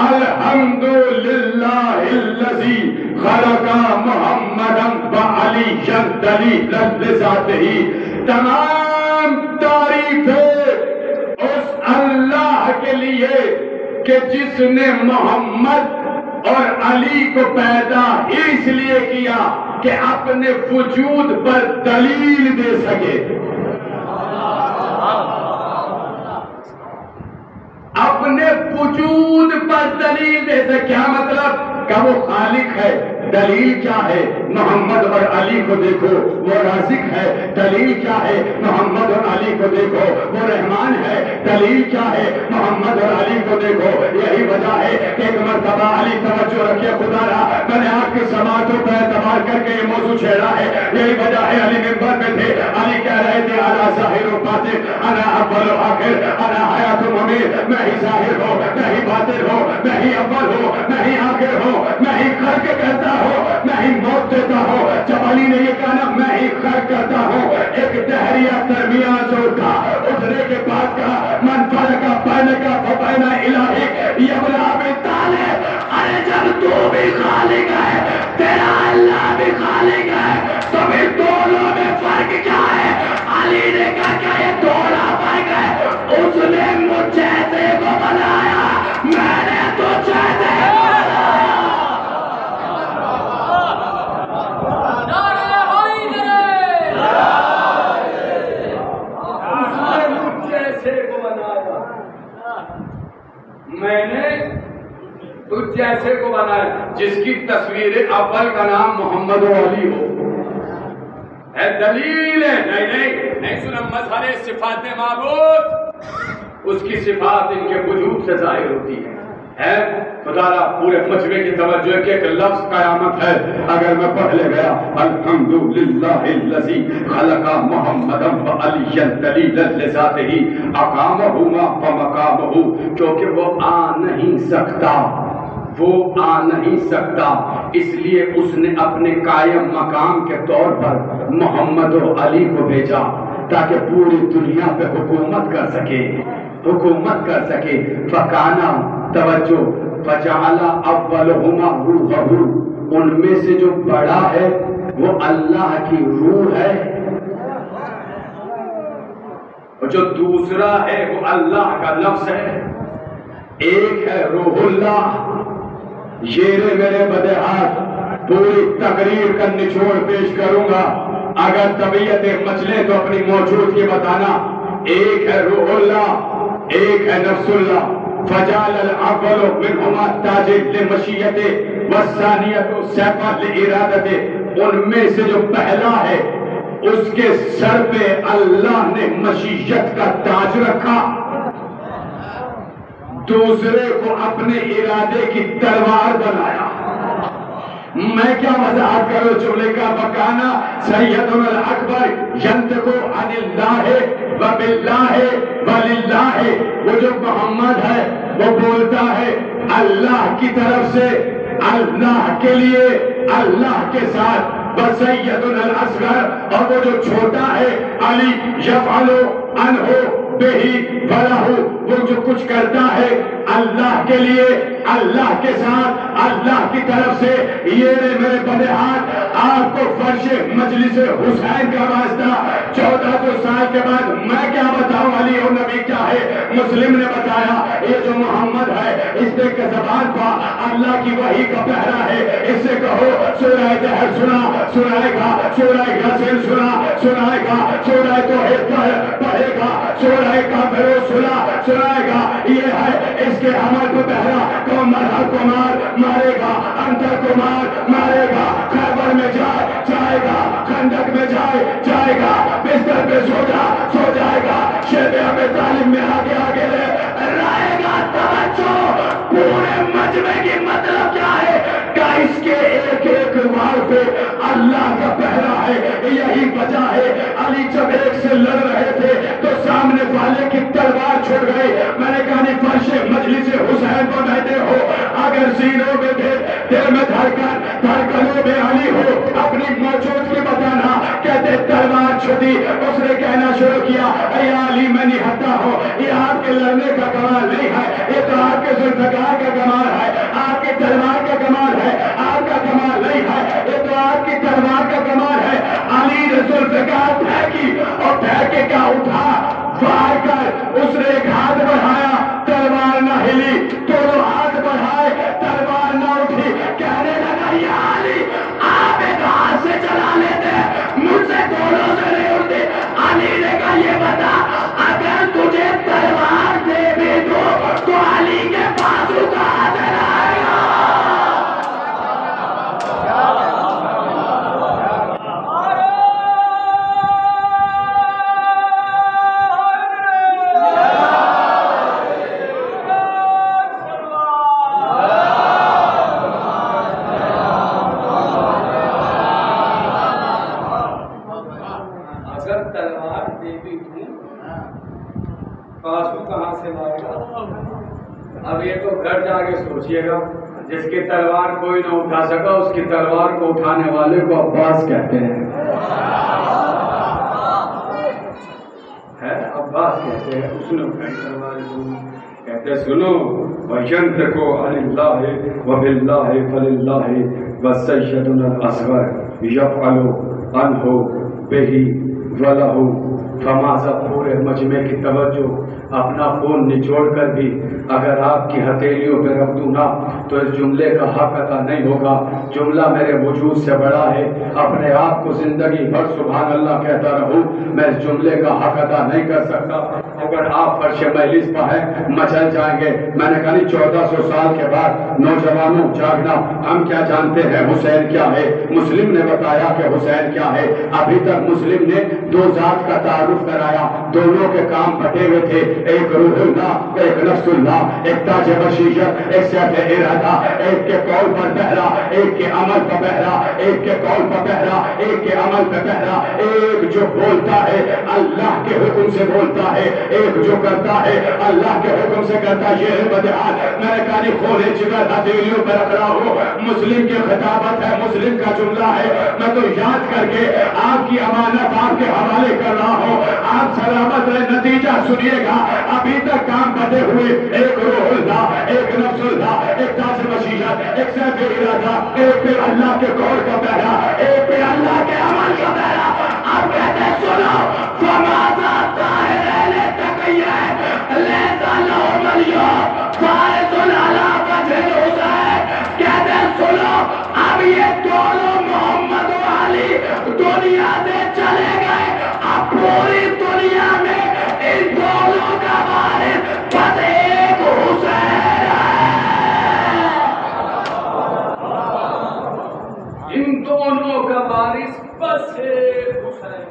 الحمدللہ الذی خلق محمدا وعلیا دلیلا لذاتہ، تمام تعریف ہے اس اللہ کے لیے کہ جس نے محمد اور علی کو پیدا اس لیے کیا کہ اپنے وجود پر دلیل دے سکے، اپنے وجود پر دلیل دے سکے۔ کیا مطلب؟ کہ وہ خالق ہے، دلیل کیا ہے؟ محمد اور علی کو دیکھو وہ رازق ہے، دلیل کیا ہے؟ محمد اور علی کو دیکھو وہ رحمان ہے، دلیل کیا ہے؟ محمد اور علی کو دیکھو۔ یہی وجہ ہے کہ ایک مرتبہ علی توجہ رکھے خدا را، میں نے آپ کی سماعتوں پر اعتبار کر کے یہ موضوع چھیڑا ہے، یہی وجہ ہے علی منبر پہ تھے، علی کہہ رہے تھے انا ظاہر و باطن، انا اول و آخر، انا حیات و ممیر، میں ہی ظاہر ہوں، میں ہی باطن ہوں، میں ہی اول ہوں، میں ہی آخر ہوں، میں ہی خلق کرتا ہوں، میں ہی موت دیتا ہوں۔ جب علی نے یہ کہا نا میں ہی خلق کرتا ہوں، ایک دہریہ درمیان سے اٹھا، اٹھنے کے بعد کہا من فرق بینک و بین الہک یا ابن ابی طالب، ارے جب تو بھی خالق ہے تیرا اللہ بھی خالق ہے تو پھر دونوں میں فرق کیا ہے؟ علی نے کہا کہ یہ تھوڑا فرق ہے، اس نے مجھ جیسے کو بنایا، میں نے تو جیسے کو بنایا۔ میں نے تجھ جیسے کو بنایا، جس کی تصویر اول کا نام محمد و علی ہو، ہے دلیل ہے۔ نہیں سنا مظہر صفات معبود، اس کی صفات ان کے وجود سے ظاہر ہوتی ہے۔ خدا را پورے مجمع کی توجہ کہ ایک لفظ قیامت ہے، اگر میں پڑھ لے گیا الحمدللہ الذی خلق محمدا وعلیا دلیلا لذاتہ اقامہما فمقامہ، کیونکہ وہ آ نہیں سکتا، وہ آ نہیں سکتا، اس لیے اس نے اپنے قائم مقام کے طور پر محمد و علی کو بھیجا تاکہ پوری دنیا پہ حکومت کر سکے، حکومت کر سکے۔ فکانا توجہ فجعل اولہما روحہ، ان میں سے جو بڑا ہے وہ اللہ کی روح ہے، اور جو دوسرا ہے وہ اللہ کا لفظ ہے۔ ایک ہے روح اللہ، یہ میرے بدہات پوری تقریر کا نچوڑ پیش کروں گا، اگر طبیعتیں مچلے تو اپنی موجودگی بتانا۔ ایک ہے روح اللہ، ایک ہے نفس اللہ۔ فجعل الاول منہما تاج لمشیت والثانیۃ سیفا لارادت، ان میں سے جو پہلا ہے اس کے سر پہ اللہ نے مشیت کا تاج رکھا، دوسرے کو اپنے ارادے کی تلوار بنایا۔ میں کیا وضاحت کروں جملے کا؟ بکانا سیدنا الاکبر ینطق عن اللہ وباللہ وللہ، وہ جو محمد ہے وہ بولتا ہے اللہ کی طرف سے، اللہ کے لیے، اللہ کے ساتھ۔ وسیدنا الاصغر، اور وہ جو چھوٹا ہے علی یفعل عنہ بہی بلہ، وہ جو کچھ کرتا ہے اللہ کے لیے، اللہ کے ساتھ، اللہ کی طرف سے۔ یہ میرے بڑے ہاتھ آپ کو فرش مجلس حسین کا واسطہ 1400 سال کے بعد میں کیا بتاؤں علی اور نبی کیا ہے؟ مسلم نے بتایا یہ جو محمد ہے اس نے کے زبان پر اللہ کی وحی کا پہرا ہے، اس سے کہو سورہ دہر سنا، سنائے گا، سورہ یاسین سنائے گا، سورہ توحید پڑھے گا، سورہ کافرون سنائے گا۔ یہ ہے اس کے عمل کو پہرا، تو مرحب کو مارے گا، انتر کو مارے گا، خیبر میں جائے گا، خندق میں جائے گا، بستر پہ سو جائے گا، شیب ابی طالب میں آگے رائے گا۔ توجہ، پورے مجمع کی مطلب کیا ہے کہ اس کے ایک ایک وار پہ اللہ کا پہرا ہے۔ یہی وجہ ہے علی جب ایک سے لڑ رہے تھے تو سامنے والے کی تلوار چھوڑ گئی۔ میں نے کہا نہیں فرش مجلس حسین پر بیٹھے ہو، اگر سینوں میں دل میں دھڑکنوں میں علی ہو، اپنی موجودگی بتانا۔ کہتے تلوار چھوٹی، اس نے کہنا شروع کیا اے علی میں نہیں ہٹا ہوں، یہ آپ کے لڑنے کا کمال نہیں ہے، یہ تو آپ کے ذوالفقار کا کمال ہے، آپ کی تلوار کا کمال ہے، آپ کا کمال نہیں ہے، یہ تو آپ کی تلوار کا کمال ہے۔ علی نے ذوالفقار پھینکی اور پھینکے کا اٹھا، وار کر اس نے ایک ہاتھ بڑھایا، تلوار نہ ہلی، دونوں ہاتھ بڑھائے، تلوار نہ اٹھی، کہنے لگا یا علی آپ ایک ہاتھ سے چلا لیتے، مجھ سے دونوں سے نہیں اٹھتی۔ علی نے کہا یہ بتا اگر تجھے تلوار دے بھی دو تو علی کے بازو کا حاضر آئے گا۔ آنسو کہاں سے لائے گا؟ اب یہ تو گھر جا کے سوچئے گا، جس کی تلوار کوئی نہ اٹھا سکا اس کی تلوار کو اٹھانے والے کو عباس کہتے ہیں، عباس کہتے ہیں، اس نے اٹھائی تلوار کو، کہتے سنو وَيَنْتِقُ عَنِ اللَّهِ وَبِاللَّهِ فَلِلَّهِ وَالسَّيِّدُنَا الْأَصْغَرُ يَفْعَلُ عَنْهُ بِهِ وَلَهُ فَمَاذَا پورے مجمع کی توجہ اپنا خون نچوڑ کر بھی اگر آپ کی ہتھیلیوں پہ رکھ دوں نا تو اس جملے کا حق ادا نہیں ہوگا، جملہ میرے وجود سے بڑا ہے، اپنے آپ کو زندگی بھر سبحان اللہ کہتا رہوں، میں اس جملے کا حق ادا نہیں کر سکتا۔ اگر آپ فرش مجلس پر ہیں مچل جائیں گے۔ میں نے کہا 1400 سال کے بعد نوجوانوں جاگنا، ہم کیا جانتے ہیں حسین کیا ہے؟ مسلم نے بتایا کہ حسین کیا ہے، ابھی تک مسلم نے دو ذات کا تعارف کرایا، دونوں کے کام بٹے ہوئے تھے، ایک روح اللہ ایک نفس اللہ، ایک تاج بشیشت ایک سیف ارادہ، ایک کے قول پر پہرا ایک کے عمل پر پہرا، ایک کے قول پر پہرا ایک کے عمل پر پہرا، ایک جو بولتا ہے اللہ کے حکم سے بولتا ہے، ایک جو کرتا ہے اللہ کے حکم سے کرتا ہے۔ یہ ہے بدحال۔ میں نے کہا کھولے جگر ہتھیلیوں پر رکھ رہا ہوں، مسلم کی خطابت ہے، مسلم کا جملہ ہے، میں تو یاد کر کے آپ کی امانت آپ کے حوالے کر رہا ہوں، آپ سلامت رہے۔ نتیجہ سنیے گا، ابھی تک کام بٹے ہوئے، ایک روح اللہ ایک نفس اللہ، ایک تاج بشیشت ایک سیف ارادہ، ایک پہ اللہ کے قول کا پہرا، ایک پہ اللہ کے عمل کا پہرا۔ اب کہتے سنو فماذا طاہرین تقیہ لیسا لہم اليوم فارس علی وجہ الحسین۔ کہتے سنو اب یہ دونوں محمد و علی دنیا سے چلے گئے، اب پوری دنیا میں ان دونوں کا وارث بس ایک حسین ہے۔ ان دونوں کا وارث بس ایک حسین،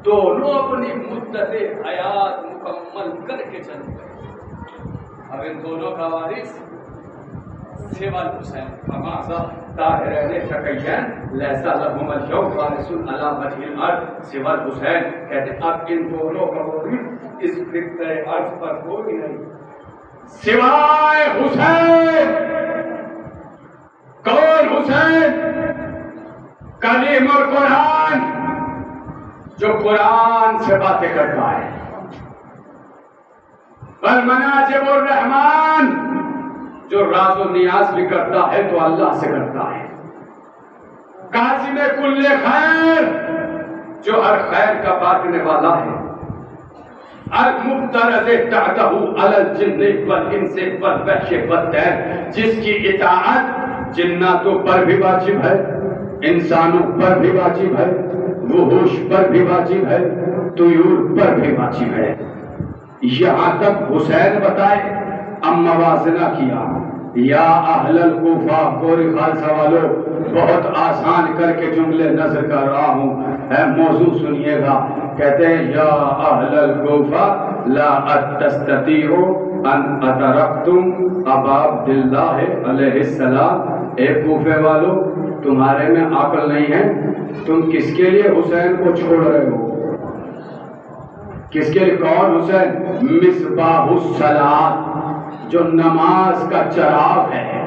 دونوں اپنی مدت حیات مکمل کر کے چلے گئے، اب ان دونوں کا وارث سوى الحسین۔ فماذا طاہرین تقیین لیسا لہم اليوم فارس علی وجہ الارض سوى الحسین۔ کہتے اب ان دونوں کا وارث اس خطۂ ارض پر کوئی نہیں سوائے حسین۔ کون حسین؟ کلیم القرآن، جو قرآن سے باتیں کرتا ہے، والمناجم الرحمن، جو راز و نیاز بھی کرتا ہے تو اللہ سے کرتا ہے، قاسم کل خیر، جو ہر خیر کا بانٹنے والا ہے، المفترض تحتہ علی الجن والانس والوحش والطیر، جس کی اطاعت جناتوں پر بھی واجب ہے، انسانوں پر بھی واجب ہے، وحوش پر بھی واجب ہے، طیور پر بھی واجب ہے۔ یہاں تک حسین بتائے، اب موازنہ کیا، یا اہل الکوفہ، کوری خالصہ والو بہت آسان کر کے جملے نظر کر رہا ہوں، ہے موضوع سنیے گا۔ کہتے ہیں یا اہل الکوفہ لا تستطیعوا ان اترکتم ابا عبداللہ علیہ السلام۔ اے کوفے والو، تمہارے میں عقل نہیں ہے، تم کس کے لیے حسین کو چھوڑ رہے ہو؟ کس کے لیے؟ کون حسین؟ مصباح الصلاۃ، جو نماز کا چراغ ہے،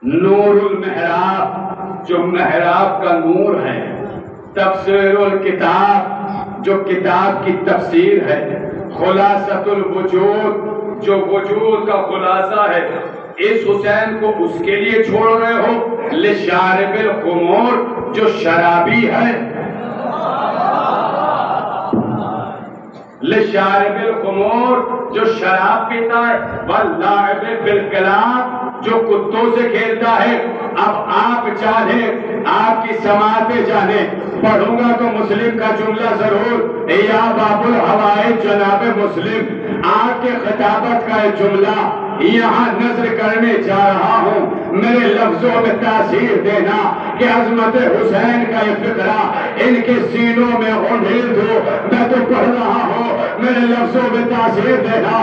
نور المحراب، جو محراب کا نور ہے، تفسیر الکتاب، جو کتاب کی تفسیر ہے، خلاصۃ الوجود، جو وجود کا خلاصہ ہے۔ اس حسین کو اس کے لیے چھوڑ رہے ہو؟ لشارب الخمور، جو شرابی ہے، لشارب الخمور، جو شراب پیتا ہے، واللاعب بالکلاب، جو کتوں سے کھیلتا ہے۔ اب آپ چاہیں، آپ کی سماعتیں جانے، پڑھوں گا تو مسلم کا جملہ ضرور، یا باب الحوائج جناب مسلم، آپ کے خطابت کا جملہ یہاں نظر کرنے جا رہا ہوں، میرے لفظوں میں تاثیر دینا کہ عظمت حسین کا یہ فقرہ ان کے سینوں میں انڈھیل دو۔ میں تو پڑھ رہا ہوں، میرے لفظوں میں تاثیر دینا،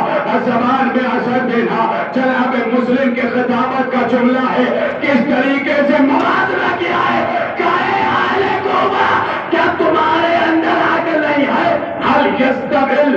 زبان میں اثر دینا۔ جناب مسلم کے خطابت کا جملہ ہے، کس طریقے سے موازنہ کیا ہے۔ کہے اہل کوفہ، کیا تمہارے اندر عقل نہیں ہے؟ حل یستقل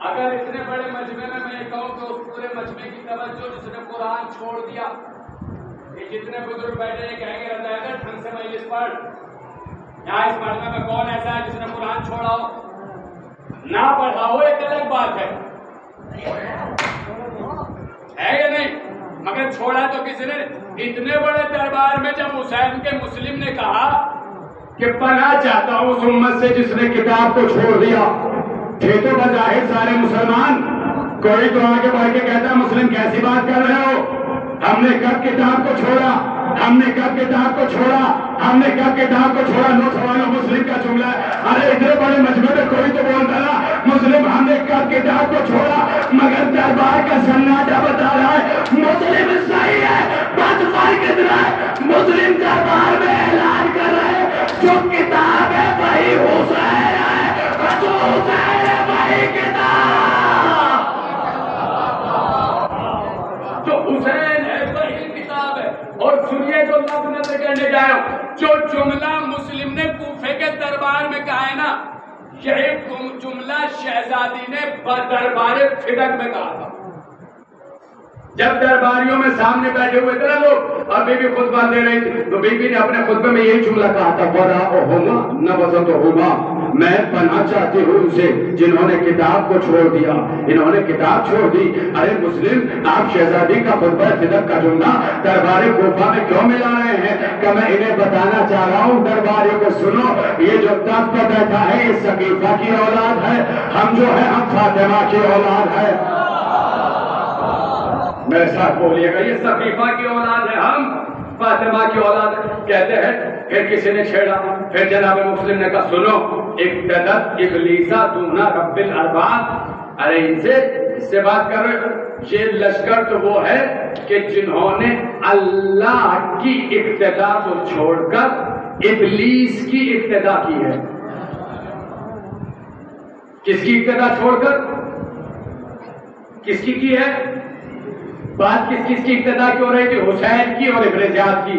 اگر اتنے بڑے مجمع میں یہ کہوں کہ اس پورے مجمع کی توجہ جس نے قرآن چھوڑ دیا، یہ جتنے بزرگ بیٹھے ہیں کہیں گے رضا اگر ڈھنگ سے مجلس پڑھ، یہاں اس مجمع میں کون ایسا ہے جس نے قرآن چھوڑا ہو؟ نہ پڑھا ہو ایک الگ بات ہے یا نہیں، مگر چھوڑا تو کسی نے؟ اتنے بڑے دربار میں جب حسین کے مسلم نے کہا کہ پناہ چاہتا ہوں اس امت سے جس نے کتاب کو چھوڑ دیا، تھے تو بظاہر سارے مسلمان، کوئی تو آگے بڑھ کے کہتا ہے مسلم کیسی بات کر رہے ہو، ہم نے کب کتاب کو چھوڑا، ہم نے کب کتاب کو چھوڑا، ہم نے کب کتاب کو چھوڑا؟ نو سوالوں مسلم کا جملہ ہے۔ ارے اتنے بڑے مجمع میں کوئی تو بولتا نا مسلم ہم نے کب کتاب کو چھوڑا، مگر دربار کا سناٹا بتا رہا ہے مسلم صحیح ہے، بس فرق اتنا ہے مسلم دربار میں اعلان کر رہے ہیں جو کتاب ہے وہی حسین ہے، حسین ہے وہی کتاب، جو حسین ہے وہی کتاب ہے۔ اور سنیے جو لفظ نظر کرنے جائے ہو، جو جملہ مسلم نے کوفے کے دربار میں کہا ہے نا، یہی جملہ شہزادی نے دربار فدق میں کہا تھا۔ جب درباریوں میں سامنے بیٹھے ہوئے تھے نا لوگ اور بی بی خطبہ دے رہی تھی تو بی بی نے اپنے خطبے میں یہی جملہ کہا تھا، وَرَاءُهُمَا نَبَذَتُهُمَا، میں پناہ چاہتی ہوں ان سے جنہوں نے کتاب کو چھوڑ دیا، انہوں نے کتاب چھوڑ دی۔ ارے مسلم آپ شہزادی کا خطبہ فدق کا جملہ دربار کوفہ میں کیوں ملا رہے ہیں؟ کہ میں انہیں بتانا چاہ رہا ہوں درباریوں کو سنو، یہ جو تخت پر بیٹھا ہے یہ ثقیفہ کی اولاد ہے، ہم جو ہے ہم فاطمہ کی اولاد ہے۔ میرے ساتھ بولیے گا، یہ ثقیفہ کی اولاد ہے، ہم فاطمہ کی اولاد ہے۔ کہتے ہیں پھر کسی نے چھیڑا، پھر جناب مسلم نے کہا سنو، ابتدت ابلیسا دون رب الارباب، ارے ان سے بات کر رہے ہیں، یہ لشکر تو وہ ہے کہ جنہوں نے اللہ کی ابتدا کو چھوڑ کر ابلیس کی ابتدا کی ہے۔ کس کی ابتدا چھوڑ کر کس کی ہے؟ بات کس کی ابتدا کی ہو رہی تھی؟ حسین کی اور ابن زیاد کی۔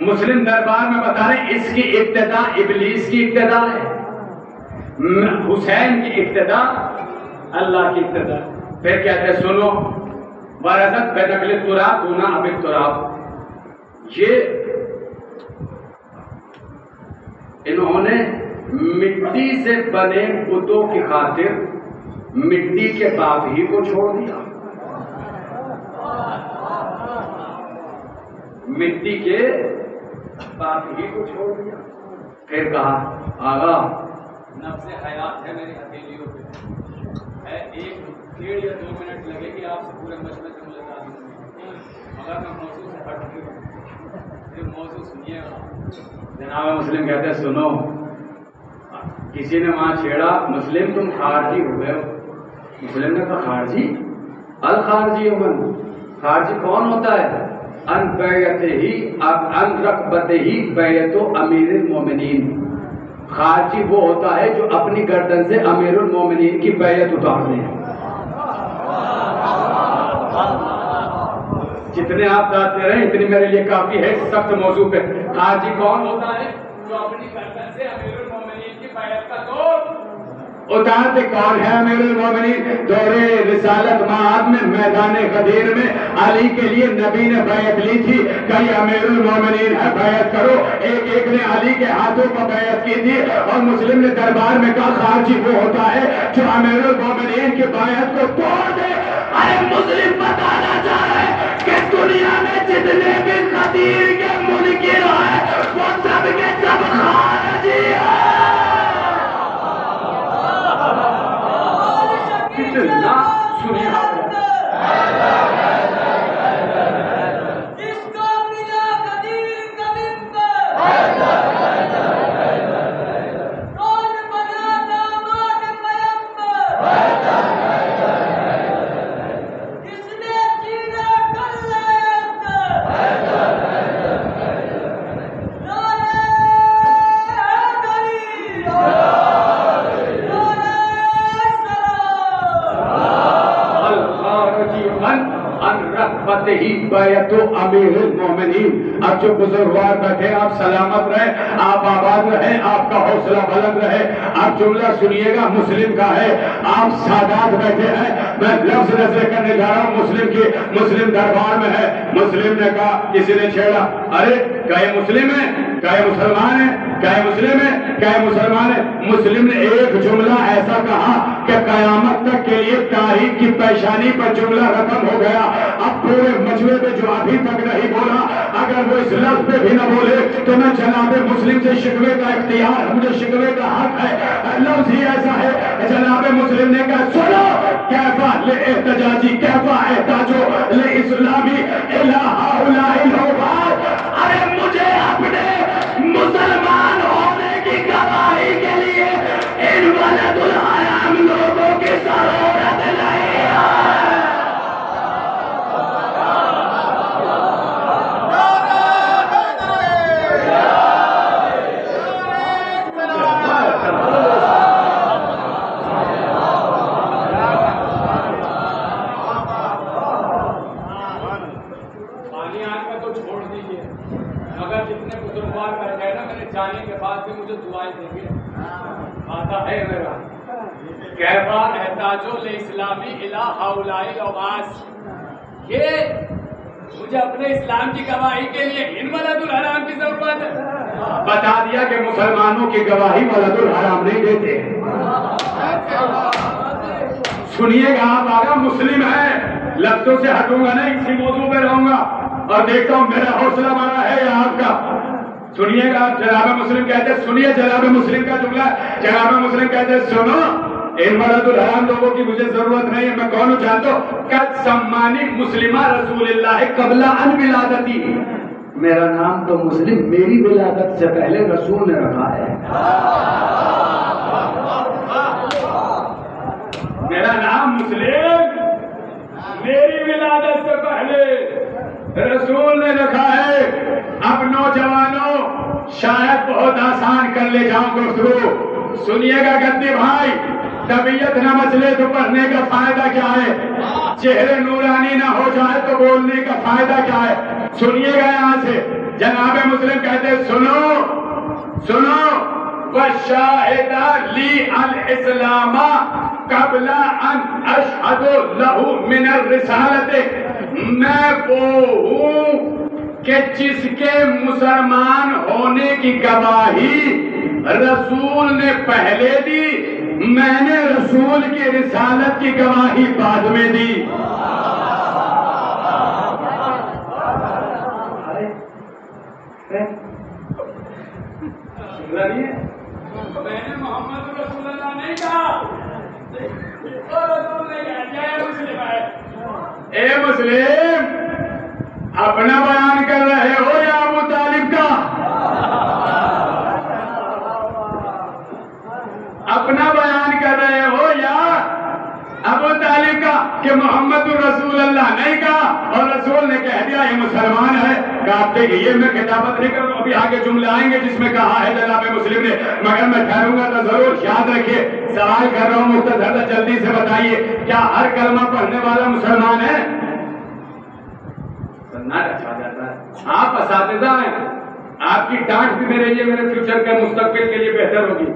مسلم دربار میں بتا رہے ہیں اس کی ابتدا ابلیس کی ابتدا ہے، حسین کی ابتدا اللہ کی ابتدا۔ پھر کہتے ہیں سنو، وارثت بنقل التراب دون اب التراب، یہ انہوں نے مٹی سے بنے بتوں کی خاطر مٹی کے باپ ہی کو چھوڑ دیا، مٹی کے باپ ہی کو چھوڑ دیا۔ پھر کہا آغا نفس حیات ہے میری ہتھیلیوں پہ، ہے 1 ڈیڑھ یا 2 منٹ لگے گی آپ سے پورے مجمع سے ملاقات ہوگی، مگر میں موضوع سے ہٹ کے پھر موضوع سنیے گا۔ جناب مسلم کہتے ہیں سنو، کسی نے وہاں چھیڑا مسلم تم خارجی ہو گئے ہو۔ مسلم نے کہا خارجی؟ الخارجی من، خارجی کون ہوتا ہے؟ ان رقبت ہی بیعت امیر المومنین، خارجی وہ ہوتا ہے جو اپنی گردن سے امیر المومنین کی بیعت اتار دے۔ جتنے آپ داد دے رہے ہیں اتنی میرے لیے کافی ہے اس سخت موضوع پہ۔ خارجی کون ہوتا ہے؟ جو اپنی گردن سے امیر المومنین کی بیعت کا دور اتارتے۔ کون ہے امیر المومنین؟ دورے رسالت معاد میں میدان غدیر میں علی کے لیے نبی نے بیعت لی تھی، کئی امیر المومنین ہے بیعت کرو، ایک نے علی کے ہاتھوں پر بیعت کی تھی، اور مسلم نے دربار میں کہا خارجی وہ ہوتا ہے جو امیر المومنین کی بیعت کو توڑ دے۔ ارے مسلم بتانا چاہ رہے ہیں کہ دنیا میں جتنے بھی غدیر کے منکر ہیں وہ سب کے سب خارجی ہیں۔ کتنا سنیا آتے ہی بیعت امیر المومنین. اب جو بزرگوار بیٹھے آپ سلامت رہے, آپ آباد رہے, آپ کا حوصلہ بلند رہے. آپ جملہ سنیے گا, مسلم کا ہے, آپ سادات بیٹھے ہیں. میں لفظ نظر کرنے جا رہا ہوں مسلم کی, مسلم دربار میں ہے. مسلم نے کہا, کسی نے چھیڑا, ارے کیا یہ مسلم ہے, کیا یہ مسلمان ہے, کیا یہ مسلم ہے, کیا یہ مسلمان ہے. مسلم نے ایک جملہ ایسا کہا کہ قیامت تک کے لیے تاریخ کی پیشانی پر جملہ رقم ہو گیا. اب پورے مجمع میں جو ابھی تک نہیں بولا, اگر وہ اس لفظ پہ بھی نہ بولے تو میں جناب مسلم سے شکوے کا اختیار, مجھے شکوے کا حق ہے. لفظ ہی ایسا ہے. جناب مسلم نے کہا, سنو, کیفا لِاحْتِجَاجِ کیفا احتاجو لِاسْلَامِ اِلَىٰ هَؤُلَاءِ الْعُبَادِ. ارے مجھے اپنے مسلمان ہونے کی گواہی کے لیے ان ولد الحرام لوگوں کی ضرورت نہیں ہے. جانے کے بعد بھی مجھے دعائیں دیں گے. آتا ہے میرا کیفا احتاجو لاسلامی الی ہؤلاء العباس. یہ مجھے اپنے اسلام کی گواہی کے لیے ان ولد الحرام کی ضرورت ہے. بتا دیا کہ مسلمانوں کی گواہی ولد الحرام نہیں دیتے. سنیے گا, آپ آگا مسلم ہے, لفظوں سے ہٹوں گا نہیں, اسی موضوع پہ رہوں گا اور دیکھتا ہوں میرا حوصلہ بڑا ہے یا آپ کا. سنیے گا, جناب مسلم کہتے, سنیے جناب مسلم کا جملہ. جناب مسلم کہتے, سنو, ان ولد الحرام لوگوں کی مجھے ضرورت نہیں ہے. میں کون ہوں جانتے ہو؟ قد سمانی مسلمہ رسول اللہ قبل ان ولادتی. میرا نام تو مسلم میری ولادت سے پہلے رسول نے رکھا ہے. میرا نام مسلم میری ولادت سے پہلے رسول نے رکھا ہے. اب نوجوانوں شاید بہت آسان کر لے جاؤں گفتگو. سنیے گا گدی بھائی, طبیعت نہ مچلے تو پڑھنے کا فائدہ کیا ہے, چہرے نورانی نہ ہو جائے تو بولنے کا فائدہ کیا ہے. سنیے گا یہاں سے, جناب مسلم کہتے, سنو سنو, وَشَاهِدَ لِي الْإِسْلَامَ قَبْلَ أَنْ أَشْهَدُ لَهُ مِنَ الرِّسَالَةِ. میں وہ ہوں کہ جس کے مسلمان ہونے کی گواہی رسول نے پہلے دی, میں نے رسول کی رسالت کی گواہی بعد میں دی. میں نے محمد رسول اللہ نہیں کہا, رسول نے کہا مسلم ہے. اے مسلم, اپنا بیان کر رہے ہو یا ابو طالب کا؟ اپنا بیان کر رہے ہو یا ابو طالب کا کہ محمد رسول اللہ نہیں کہا اور رسول نے کہہ دیا یہ مسلمان ہے. کہتے کہ یہ میں کتابت نہیں کر رہا ہوں, ابھی آگے جملے آئیں گے جس میں کہا ہے جناب مسلم نے, مگر میں ٹھہروں گا تو ضرور یاد رکھیے. سوال کر رہا ہوں مختصر, جلدی سے بتائیے, کیا ہر کلمہ پڑھنے والا مسلمان ہے؟ اچھا جاتا ہے. آپ اساتذہ ہیں, آپ کی ڈانٹ بھی میرے لیے میرے فیوچر کے مستقبل کے لیے بہتر ہوگی.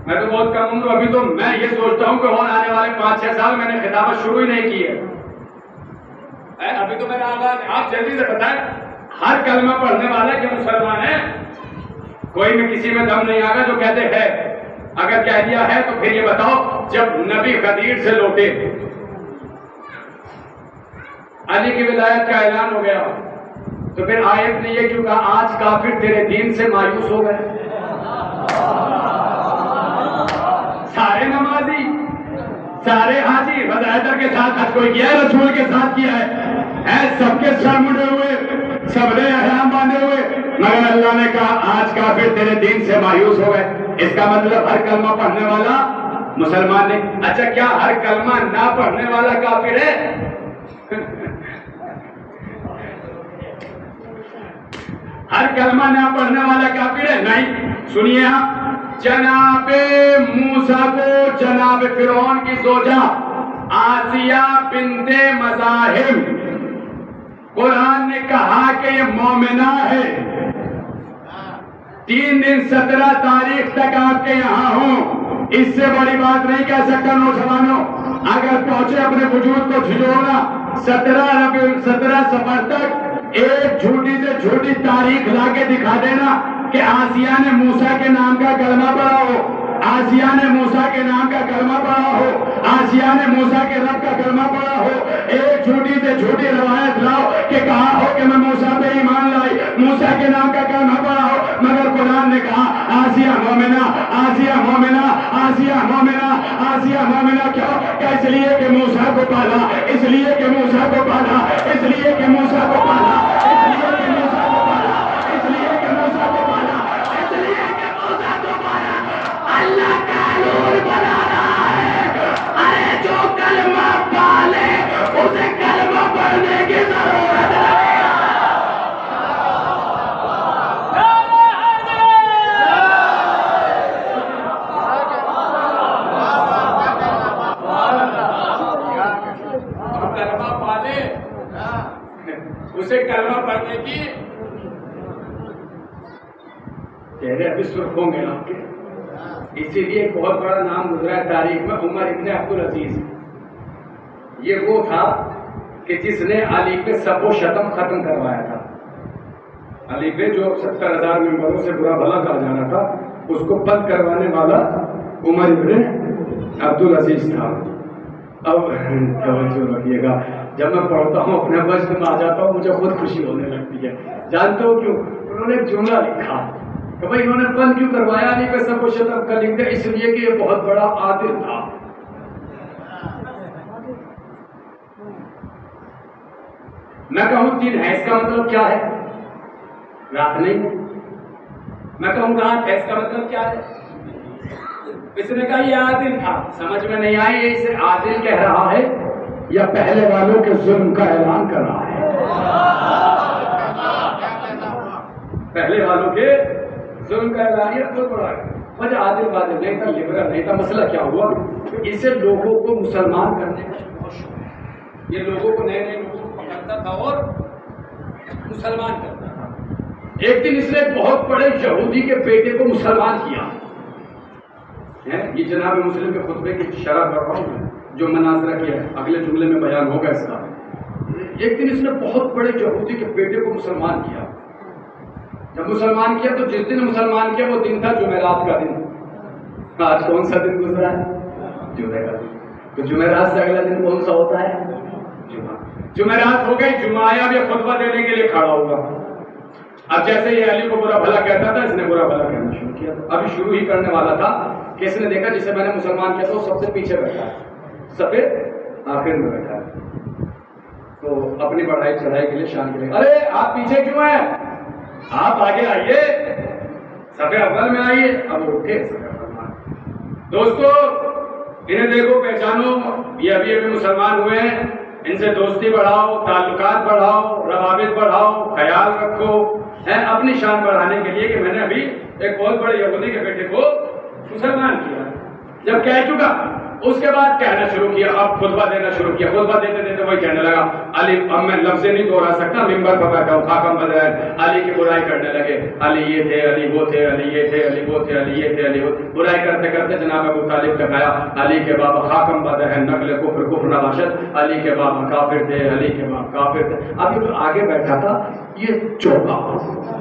میں تو بہت کم ہوں, ابھی تو میں یہ سوچتا ہوں کہ اور آنے والے 5-6 سال میں نے خطابت شروع ہی نہیں کی ہے. ابھی تو میرا آغاز. آپ جلدی سے بتائیں, ہر کلمہ پڑھنے والا کہ مسلمان ہے؟ کوئی میں کسی میں دم نہیں آگا جو کہتے ہیں. اگر کہہ دیا ہے تو پھر یہ بتاؤ, جب نبی غدیر سے لوٹے, علی کی ولایت کا اعلان ہو گیا, تو پھر آیت نے یہ کیوں کہا آج کافر تیرے دین سے مایوس ہو گئے؟ سارے نمازی, سارے حاجی حیدر کے ساتھ حج کوئی کیا ہے, رسول کے ساتھ کیا ہے, سب کے سر مڑے ہوئے, سب نے احرام باندھے ہوئے, مگر اللہ نے کہا آج کافر تیرے دین سے مایوس ہو گئے. اس کا مطلب ہر کلمہ پڑھنے والا مسلمان نہیں. اچھا, کیا ہر کلمہ نہ پڑھنے والا کافر ہے؟ ہر کلمہ نہ پڑھنے والا کافر ہے؟ نہیں. سنیے آپ, جناب موسیٰ کو جناب فرعون کی زوجہ آسیہ بنت مزاحم قرآن نے کہا کہ یہ مومنہ ہے. 3 دن 17 تاریخ تک آپ کے یہاں ہوں، اس سے بڑی بات نہیں کہہ سکتا. نوجوانوں اگر پہنچے اپنے وجود کو جھجوڑنا. 17 سفر تک ایک جھوٹی سے جھوٹی تاریخ لا کے دکھا دینا کہ آسیہ نے موسیٰ کے نام کا کلمہ پڑھا ہو، آسیہ نے موسیٰ کے نام کا کلمہ پڑھا ہو، آسیہ نے موسیٰ کے رب کا کلمہ پڑھا ہو. ایک جھوٹی سے جھوٹی روایت لاؤ کہ کہا ہو کہ میں موسیٰ پہ ایمان لائی، موسیٰ کے نام کا کلمہ پڑھا ہو. مگر قرآن نے کہا آسیہ مومنہ، آسیہ مومنہ، آسیہ مومنہ، آسیہ مومنہ. کیوں؟ کہ اس لیے کہ موسیٰ کو پالا، اس لیے کہ موسیٰ کو پالا، اس لیے کہ موسیٰ کو پالا، اس لیے کہ موسیٰ کو پالا، اس لیے کہ موسیٰ کو پالا، اس لیے کہ موسیٰ کو پالا. اللہ کا نور بنا رہا ہے. ارے جو کلمہ پالے اسے کلمہ پڑھنے کی ضرورت ہے. اسے کلمہ پڑھنے کی. چہرے ابھی سرخ ہوں گے آپ کے. اسی لیے ایک بہت بڑا نام گزرا ہے تاریخ میں، عمر ابن عبدالعزیز. یہ وہ تھا کہ جس نے علی پہ سب و شتم ختم کروایا تھا. علی پہ جو 70,000 ممبروں سے برا بھلا کہا جانا تھا، اس کو بند کروانے والا عمر ابن عبدالعزیز تھا. اب توجہ رکھیے گا، جب میں پڑھتا ہوں اپنے وجد میں آ جاتا ہوں، مجھے خود خوشی ہونے لگتی ہے. جانتے ہو کیوں؟ انہوں نے ایک جملہ لکھا کہ بھائی انہوں نے بند کیوں کروایا علی پہ سب و شتم کا لکھ دیا، اس لیے کہ یہ بہت بڑا عادل تھا. میں کہوں 3 ہے، اس کا مطلب کیا ہے؟ رات نہیں. میں کہوں رات ہے، اس کا مطلب کیا ہے؟ اس نے کہا یہ عادل تھا. سمجھ میں نہیں آئی یہ اسے عادل کہہ رہا ہے یا پہلے والوں کے ظلم کا اعلان کر رہا ہے؟ پہلے والوں کے ظلم کا اعلان. یہ بہت بڑا ہے. وجہ عادل بادل نہیں تھا، لبرل نہیں تھا. مسئلہ کیا ہوا؟ اسے لوگوں کو مسلمان کرنے کا بہت شوق ہے. یہ لوگوں کو نئے لوگوں کو پکڑتا تھا اور مسلمان کرتا تھا. ایک دن اس نے بہت بڑے یہودی کے بیٹے کو مسلمان کیا. یہ جناب مسلم کے خطبے کی شرح کر رہا ہوں جو مناظرہ کیا ہے، اگلے جملے میں بیان ہوگا اس کا. ایک دن اس نے بہت بڑے یہودی کے بیٹے کو مسلمان کیا. جب مسلمان کیا تو جس دن مسلمان کیا وہ دن تھا جمعرات کا دن. آج کون سا دن گزرا ہے؟ جمعرات. تو جمعرات سے اگلا دن کون سا ہوتا ہے؟ جمعہ. جمعرات ہو گئی، جمعہ آیا. اب یہ خطبہ دینے کے لیے کھڑا ہوگا. اب جیسے یہ علی کو برا بھلا کہتا تھا، اس نے برا بھلا کہنا شروع کیا. ابھی شروع ہی کرنے والا تھا کہ اس نے دیکھا جسے میں نے مسلمان کیا تھا وہ سب سے پیچھے بیٹھا ہے، سفید آخر میں بیٹھا ہے. تو اپنی بڑھائی چڑھائی کے لیے شان کے لیے، ارے آپ پیچھے کیوں ہیں؟ آپ آگے آئیے، سفید اول میں آئیے. اب وہ اٹھے سفید اول. دوستو انہیں دیکھو، پہچانو، یہ ابھی ابھی مسلمان ہوئے ہیں. ان سے دوستی بڑھاؤ، تعلقات بڑھاؤ، روابط بڑھاؤ، خیال رکھو اپنی شان بڑھانے کے لیے کہ میں نے ابھی ایک بہت بڑے یہودی کے بیٹے کو مسلمان کیا. جب کہہ چکا اس کے بعد کہنا شروع کیا. اب خطبہ دینا شروع کیا. خطبہ دیتے دیتے وہی کہنے لگا علی. اب میں لفظ نہیں دوہرا سکتا، ممبر پر بیٹھا ہوں، خاکم بدر. علی کی برائی کرنے لگے. علی یہ تھے، علی وہ تھے، علی یہ تھے، علی وہ تھے، علی یہ تھے، علی وہ. برائی کرتے کرتے جناب ابو طالب تک آیا. علی کے بابا خاکم بدر ہے، نقل کفر کفر نباشت. علی کے بابا کافر تھے، علی کے بابا کافر تھے. اب یہ جو آگے بیٹھا تھا یہ چوکا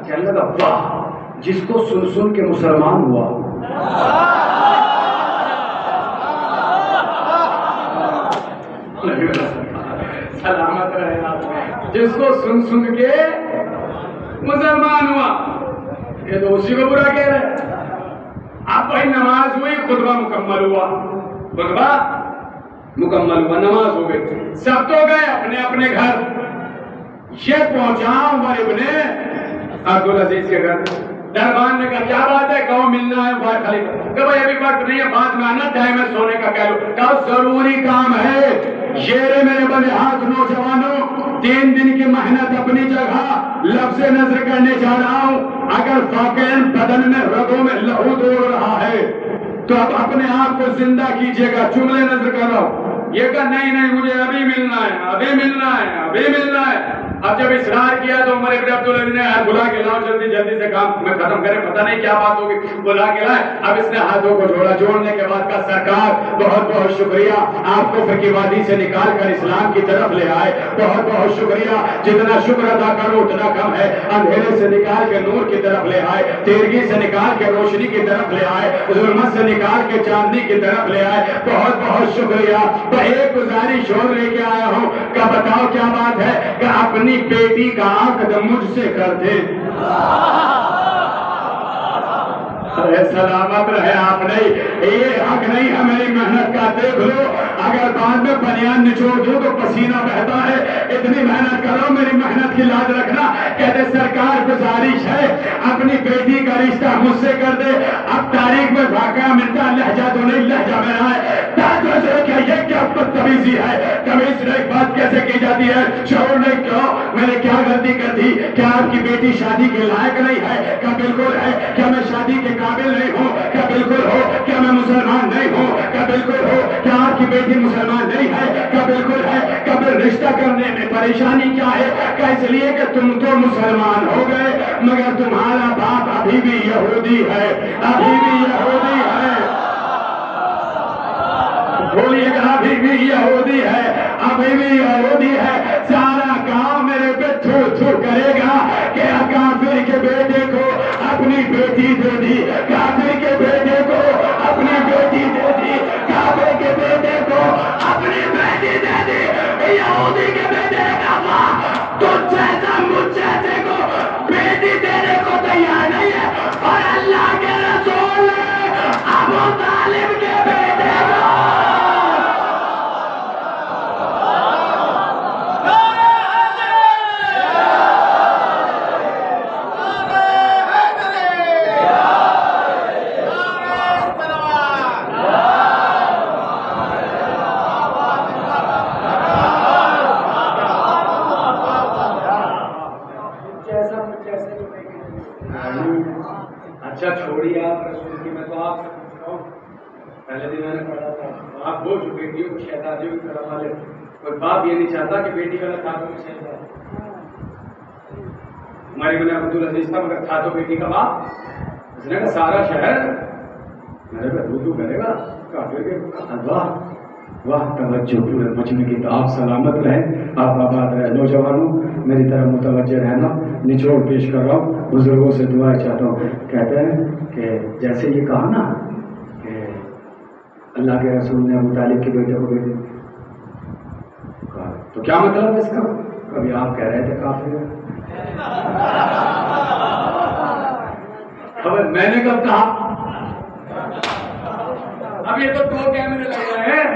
کہنے لگا واہ، جس کو سن سن کے مسلمان ہوا. سلامت رہے آپ، جس کو سن سن کے مسلمان ہوا. یہ تو اسی کو برا کہہ رہے. اب وہی نماز ہوئی، خطبہ مکمل ہوا. خطبہ مکمل ہوا، نماز ہو گئی. سب تو گئے اپنے اپنے گھر. یہ پہنچا عمر ابن عبدالعزیز کے گھر. دربان نے کہا کیا بات ہے؟ کہو ملنا ہے بھائی خلیفہ. کہ بھائی ابھی وقت نہیں ہے، بعد میں آنا، ٹائم ہے سونے کا. کہہ لو کہا ضروری کام ہے. یہ میرے بڑے ہاتھ نوجوانوں، 3 دن کی محنت اپنی جگہ، لفظ نظر کرنے جا رہا ہوں. اگر واقعی بدن میں رگوں میں لہو دوڑ رہا ہے تو اب اپنے آپ کو زندہ کیجئے گا. جملے نظر کر رہا ہوں. یہ کہا نہیں نہیں مجھے ابھی ملنا ہے ابھی ملنا ہے ابھی ملنا ہے. اب جب اصرار کیا تو عمر ابن عبدالعزیز نے بلا کے لاؤ جلدی جلدی سے کام میں ختم کرے, پتہ نہیں کیا بات ہوگی, بلا کے لائے. اب اس نے ہاتھوں کو جوڑا, جوڑنے کے بعد کہا سرکار بہت بہت شکریہ, آپ کو کفر کی وادی سے نکال کر اسلام کی طرف لے آئے, بہت بہت شکریہ, جتنا شکر ادا کرو اتنا کم ہے. اندھیرے سے نکال کے نور کی طرف لے آئے, تیرگی سے نکال کے روشنی کی طرف لے آئے, ظلمت سے نکال کے چاندنی کی طرف لے آئے, بہت بہت شکریہ. میں ایک گزارش اور لے کے آیا ہوں کہ بتاؤ کیا بات ہے کہ اپنی بیٹی کا عقد مجھ سے کر دے. سلامت رہے آپ. نہیں یہ حق نہیں ہے میری محنت کا, دیکھ لو اگر بعد میں بنیان نچوڑ دو تو پسینہ بہتا ہے, اتنی محنت کرو, میری محنت کی لاج رکھنا. کہتے سرکار گزارش ہے اپنی بیٹی کا رشتہ مجھ سے کر دے. اب تاریخ میں واقعہ ملتا, لہجہ تو نہیں لہجہ میرا ہے. یہ کیا بدتمیزی ہے, تمیز ایک بات کیسے کی جاتی ہے, شعور نہیں. کیوں میں نے کیا غلطی کر دی, کیا آپ کی بیٹی شادی کے لائق نہیں ہے؟ کیا بالکل ہے. کیا میں شادی کے قابل نہیں ہوں؟ کیا بالکل ہو. کیا میں مسلمان نہیں ہوں؟ کیا بالکل ہو. کیا آپ کی بیٹی مسلمان نہیں ہے؟ کیا بالکل ہے. کیا پھر رشتہ کرنے میں پریشانی کیا ہے؟ کیا اس لیے کہ تم تو مسلمان ہو گئے مگر تمہارا باپ ابھی بھی یہودی ہے, ابھی بھی یہودی ہے. بولیے کہ ابھی بھی یہودی ہے, ابھی بھی یہودی ہے. سارا گاؤں میرے پہ تھو تھو کرے گا کہ کافر کے بیٹے کو اپنی بیٹی دے دی, کافر کے بیٹے کو اپنی بیٹی دے دی, کافر کے بیٹے کو اپنی بیٹی دے دی. یہودی کے بیٹے کا ماں تجھ جیسا مجھ جیسے کو بیٹی دینے کو تیار نہیں ہے, اور اللہ کے رسول نے ابو طالب کے بیٹے کو باپ یہ نہیں چاہتا کہ بیٹی غلط ہاتھوں میں چل جائے. ہماری بنا عبدالعزیز تھا مگر تھا تو بیٹی کا باپ. اس نے کہا سارا شہر میرے پہ دو کرے گا. واہ واہ توجہ پورے مجمع کی. تو آپ سلامت رہیں, آپ آباد رہیں. نوجوانوں میری طرف متوجہ رہنا, نچوڑ پیش کر رہا ہوں, بزرگوں سے دعائیں چاہتا ہوں. کہتے ہیں کہ جیسے یہ کہا نا کہ اللہ کے رسول نے ابو طالب کے بیٹے کو بیٹے, تو کیا مطلب ہے اس کا؟ کبھی آپ کہہ رہے تھے کافر ہے, خبر میں نے کب کہا؟ اب یہ تو دو کیمرے لگ رہے ہیں,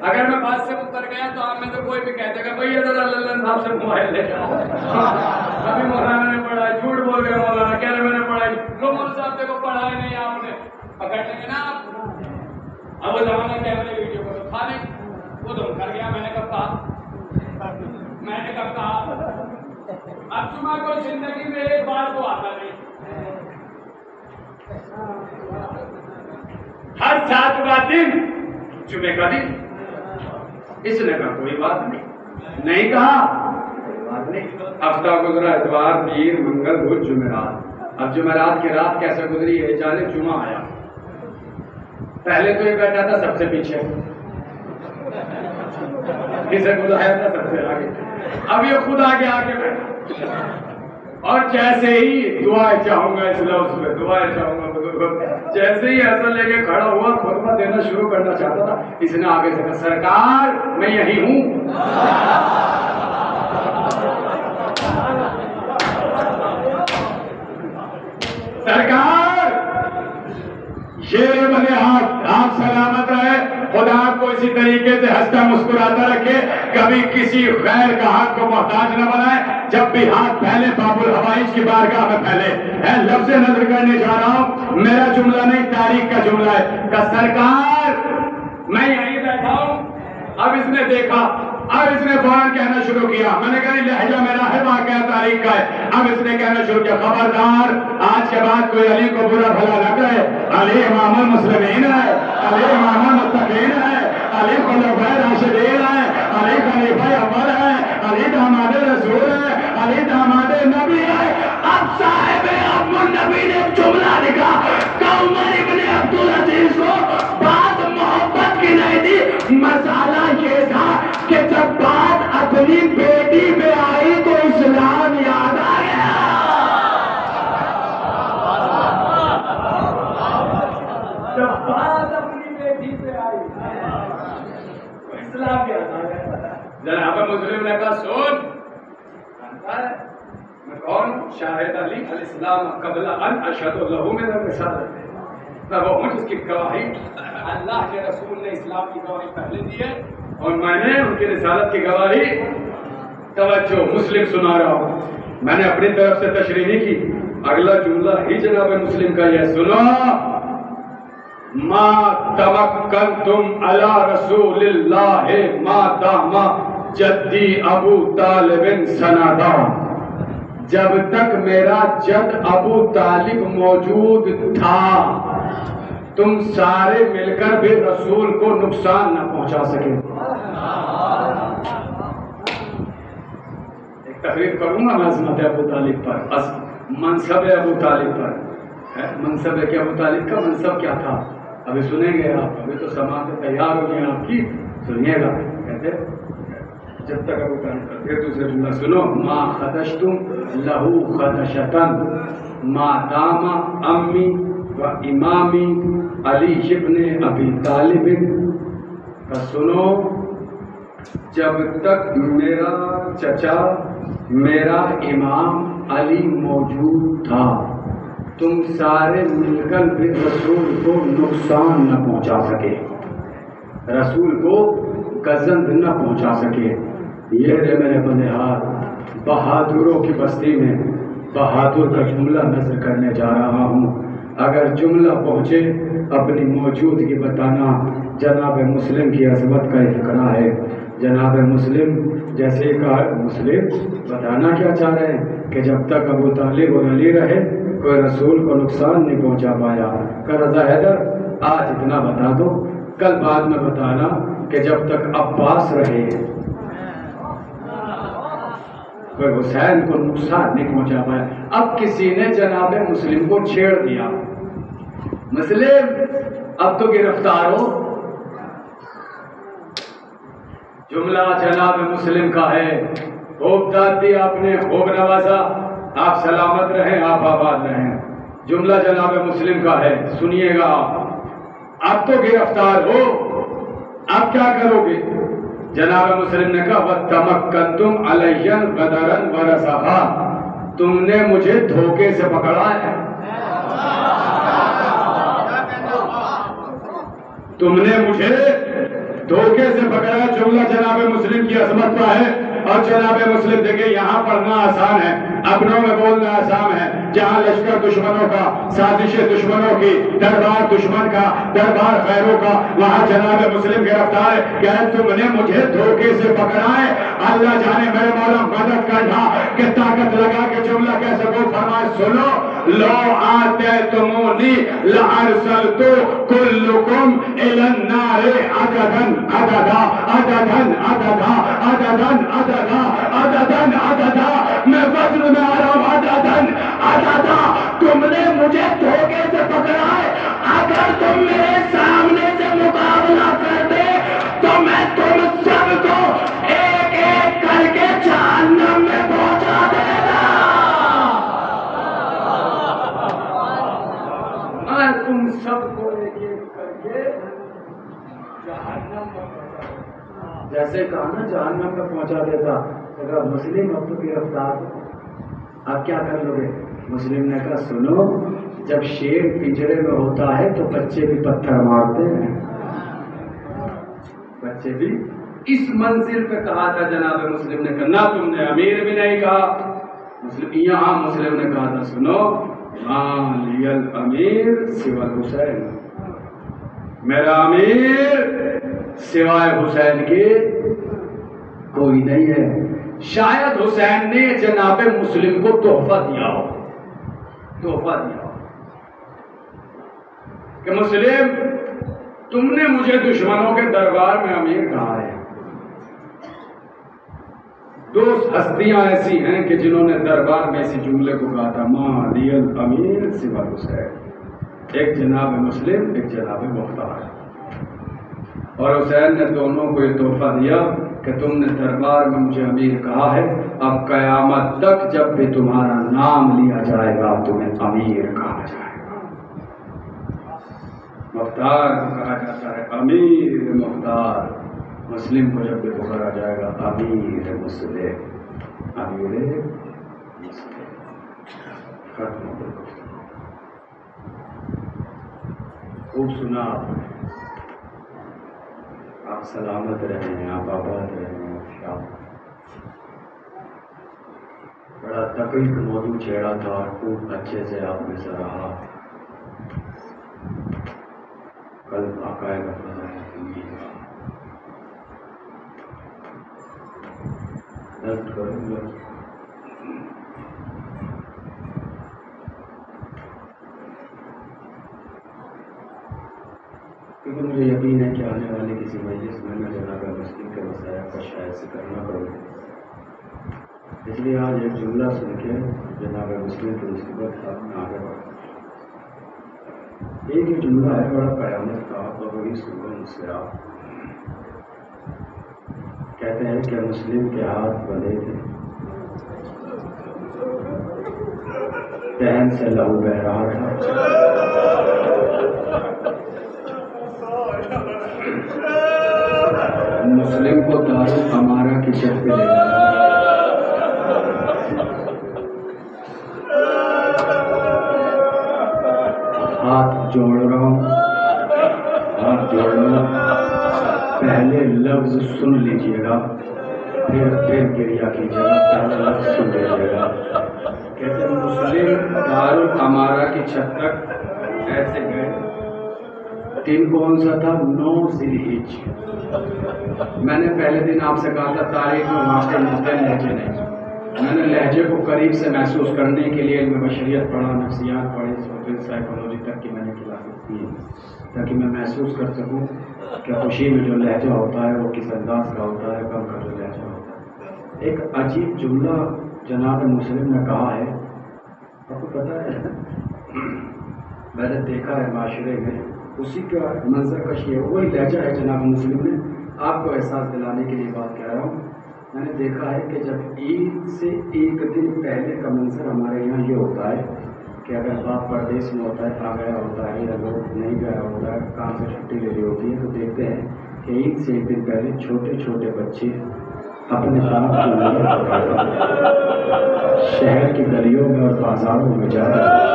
اگر میں بات سے اتر گیا تو آپ میں تو کوئی بھی کہتے گا بھائی ذرا اللہ صاحب سے موبائل لے جاؤ. ابھی مولانا نے پڑھا, جھوٹ بول گئے مولانا, کہہ رہے میں نے پڑھائی. مول صاحب دیکھو پڑھائی نہیں, آپ نے پکڑ لیں گے نا آپ. اب وہ زمانہ کیمرے ویڈیو کو تو تھا نہیں, وہ تو کر گیا. میں نے کب کہا, میں نے کب کہا؟ اب جمعہ کو زندگی میں ایک بار تو آتا نہیں, ہر 7واں دن جمعے کا دن. اس نے کہا کوئی بات نہیں کہا کوئی بات نہیں. ہفتہ گزرا, اتوار, پیر, منگل, بدھ, جمعرات. اب جمعرات کی رات کیسے گزری ہے جانے. جمعہ آیا, پہلے تو یہ بیٹھا تھا سب سے پیچھے, کسے بلایا تھا سب سے آگے. اب یہ خود آگے بیٹھا, اور جیسے ہی دعائیں چاہوں گا اس لفظ میں, دعائیں چاہوں گا بزرگوں, جیسے ہی ایسا لے کے کھڑا ہوا خطبہ دینا شروع کرنا چاہتا تھا, اس نے آگے سے کہا سرکار میں یہی ہوں. سرکار شیر بنے آپ سلامت رہے, خدا کو اسی طریقے سے ہنستا مسکراتا رکھے, کبھی کسی غیر کا ہاتھ کو محتاج نہ بنائے. جب بھی ہاتھ پھیلے باب الحوائج کی بارگاہ میں پھیلے. لفظ نظر کرنے جا رہا ہوں, میرا جملہ نہیں تاریخ کا جملہ ہے کہ سرکار میں یہیں بیٹھا ہوں. اب اس نے دیکھا, اب اس نے فوراً کہنا شروع کیا. میں نے کہا لہجہ میرا ہے, واقعہ تاریخ کا ہے. اب اس نے کہنا شروع کیا خبردار آج کے بعد کوئی علی کو برا بھلا نہ کہے. علی امام المسلمین ہے, علی امام المتقین ہے, علی خلفائے راشدین ہیں، علی خلیفہ اول ہے، علی داماد رسول ہے، علی داماد نبی ہے۔ اب صاحب ام النبی نے جملہ لکھا کہ عمر ابن عبدالعزیز کو بات محبت کی نہیں تھی، مسئلہ یہ تھا کہ جب بات اپنی بیٹی پہ آئی تو اسلام یاد آ گیا۔ جب بات اپنی بیٹی پہ آئی تو اسلام یاد آ گیا۔ جناب مسلم نے کہا سن، جانتا ہے میں کون؟ شاہد علی علیہ السلام قبل ان اشہد لہ من الرسالۃ، میں وہ ہوں جس کی گواہی اللہ کے رسول نے اسلام کی گواہی پہلے دی ہے اور میں نے ان کی رسالت کی گواہی۔ توجہ، مسلم سنا رہا ہوں، میں نے اپنی طرف سے تشریح نہیں کی، اگلا جملہ ہی جناب مسلم کا یہ سنو، ما توکلتم علی رسول اللہ ما دام جدی ابو طالب سندا، جب تک میرا جد ابو طالب موجود تھا تم سارے مل کر بھی رسول کو نقصان نہ پہنچا سکے۔ ایک تقریر کروں گا میں عظمت ابو طالب پر، منصب ابو طالب پر۔ منصب ہے کہ ابو طالب کا منصب کیا تھا، ابھی سنیں گے آپ، ابھی تو سماعت تیار ہو گئی آپ کی، سنیے گا۔ کہتے جب تک ابو طالب کا، پھر دوسرے جملہ سنو، ما خدشتم لہو خدشتن ما دام امی و امامی علی ابن ابی طالب کا، سنو جب تک میرا چچا میرا امام علی موجود تھا تم سارے مل کر بھی رسول کو نقصان نہ پہنچا سکے، رسول کو گزند نہ پہنچا سکے۔ یہ رہے میرے بندہار، بہادروں کی بستی میں بہادر کا جملہ نظر کرنے جا رہا ہوں، اگر جملہ پہنچے اپنی موجودگی بتانا۔ جناب مسلم کی عظمت کا فقرہ ہے۔ جناب مسلم جیسے کہا، مسلم بتانا کیا چاہ رہے ہیں کہ جب تک ابو طالب اور علی رہے کوئی رسول کو نقصان نہیں پہنچا پایا۔ کہ رضا حیدر آج اتنا بتا دو، کل بعد میں بتانا کہ جب تک عباس رہے کوئی حسین کو نقصان نہیں پہنچا پایا۔ اب کسی نے جناب مسلم کو چھیڑ دیا، مسلم اب تو گرفتار ہو۔ جملہ جناب مسلم کا ہے، خوب داد دی آپ نے، خوب نوازا، آپ سلامت رہیں، آپ آباد رہیں۔ جملہ جناب مسلم کا ہے، سنیے گا آپ، اب تو گرفتار ہو، اب کیا کرو گے؟ جناب مسلم نے کہا وَتَمَكَّنْتُمْ عَلَيَّ غَدَرًا وَرَسَخًا، تم نے مجھے دھوکے سے پکڑا ہے، تم نے مجھے دھوکے سے پکڑا۔ جملہ جناب مسلم کی عظمت کا ہے۔ اور جناب مسلم دیکھیں یہاں پڑھنا آسان ہے، اپنوں میں بولنا آسان ہے، جہاں لشکر دشمنوں کا، سازش دشمنوں کی، دربار دشمن کا، دربار خیروں کا، وہاں جناب مسلم گرفتار ہے کہ تم نے مجھے دھوکے سے پکڑا ہے۔ اللہ جانے میرے مولا مدد کرنا کہ طاقت لگا کے جملہ کہہ سکو۔ فرمائے سنو، لو آتیتمونی لارسلت کلکم الی النار عددا عددا عددا عددا عددا عددا عددا عددا، میں وزن میں آ رہا ہوں، عددا عددا، تم نے مجھے دھوکے سے پکڑا ہے۔ اگر تم میرے سامنے سے مقابلہ کر دے تو میں تم سب کو ایک ایک کر کے جہنم میں پہنچا دے گا، میں تم سب کو ایک ایک کر کے جہنم میں پہنچا دے گا۔ جیسے کہا نا جہنم میں پہنچا دیتا، اگر مسلم اب تو گرفتار، آپ کیا کر لو گے؟ مسلم نے کہا سنو، جب شیر پنجرے میں ہوتا ہے تو بچے بھی پتھر مارتے ہیں، بچے بھی۔ اس منزل پہ کہا تھا جناب مسلم نے کہا، نہ تم نے امیر بھی نہیں کہا، مسلم یہاں مسلم نے کہا تھا سنو، ماں لی الامیر سوى الحسین، میرا امیر سوائے حسین کے کوئی نہیں ہے۔ شاید حسین نے جناب مسلم کو تحفہ دیا ہو، تحفہ دیا ہو کہ مسلم تم نے مجھے دشمنوں کے دربار میں امیر کہا ہے. دو ہستیاں ایسی ہیں کہ جنہوں نے دربار میں اسی جملے کو کہا تھا، ماں علی الامیر سوا حسین. ایک جناب مسلم، ایک جناب مختار. اور حسین نے دونوں کو یہ تحفہ دیا کہ تم نے دربار میں مجھے امیر کہا ہے، اب قیامت تک جب بھی تمہارا نام لیا جائے گا تمہیں امیر کہا جائے گا. مختار کو کہا جاتا ہے امیر مختار، مسلم کو جب بھی پکارا جائے گا امیر مسلم. امیر مسلم ختم ہو گئی. خوب سنا آپ سلامت رہیں، آپ آباد رہیں. بڑا دقیق موضوع چھیڑا تھا اور خوب اچھے سے آپ نے سراہا. کل عقائد درد کروں گا. کیونکہ مجھے یقین ہے کہ آنے والی کسی مجلس میں میں جناب مسلم کے مسائل کا شاید ذکر نہ کروں. اس لیے آج ایک جملہ سن کے جناب مسلم کی مصیبت تھا میں آگے بڑھا. ایک ہی جملہ ہے، بڑا قیامت کا، تو وہی سنو مجھ سے. آپ کہتے ہیں کہ مسلم کے ہاتھ بندھے تھے، دہن سے لہو بہ رہا تھا. مسلم کو دارالامارہ کی چھت پہ لے گیا. ہاتھ جوڑ رہا ہوں، ہاتھ جوڑنا. پہلے لفظ سن لیجیے گا، پھر گریہ کیجیے گا. پہلا لفظ سن لیجیے گا. کہتے ہیں مسلم دارالامارہ کی چھت تک ایسے گئے. دن کون سا تھا؟ 9 ذی الحج. میں نے پہلے دن آپ سے کہا تھا تاریخ میں واقع ملتے لہجے نہیں. میں نے لہجے کو قریب سے محسوس کرنے کے لیے علم بشریت پڑھا، نفسیات پڑھی، سائیکالوجی تک کی میں نے کلاسز کی تاکہ میں محسوس کر سکوں کہ خوشی میں جو لہجہ ہوتا ہے وہ کس انداز کا ہوتا ہے، غم کا جو لہجہ ہوتا ہے. ایک عجیب جملہ جناب مسلم نے کہا ہے. آپ کو پتہ ہے میں نے دیکھا ہے معاشرے میں اسی کا منظر کشی ہے، وہی لہجہ ہے جناب مسلم نے. آپ کو احساس دلانے کے لیے بات کہہ رہا ہوں. میں نے دیکھا ہے کہ جب عید سے ایک دن پہلے کا منظر ہمارے یہاں یہ ہوتا ہے کہ اگر باپ پردیس میں ہوتا ہے، آ گیا ہوتا ہے یا لوگ نہیں گیا ہوتا ہے، کام سے چھٹی لے لی ہوتی ہے، تو دیکھتے ہیں کہ عید سے ایک دن پہلے چھوٹے چھوٹے بچے اپنے کام کے لیے شہر کی گلیوں میں اور بازاروں میں جا رہے ہیں.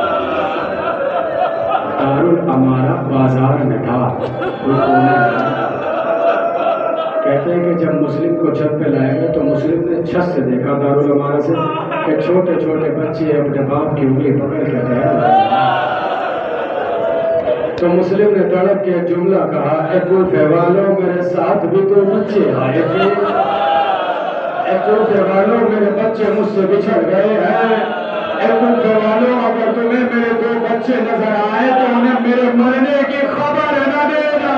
دارالامارہ بازار میں تھا. کہتے ہیں کہ جب مسلم کو چھت پہ لائے گئے تو مسلم نے چھت سے دیکھا دارالامارہ سے کہ چھوٹے چھوٹے بچے اپنے باپ کی انگلی پکڑ کے تیار. تو مسلم نے تڑپ کے جملہ کہا، اے کوفے والوں میرے ساتھ بھی تو بچے آئے تھے، اے کوفے والوں میرے بچے مجھ سے بچھڑ گئے ہیں. اے کوفے والوں اگر تمہیں میرے 2 بچے نظر آئے تو انہیں میرے مرنے کی خبر نہ دینا.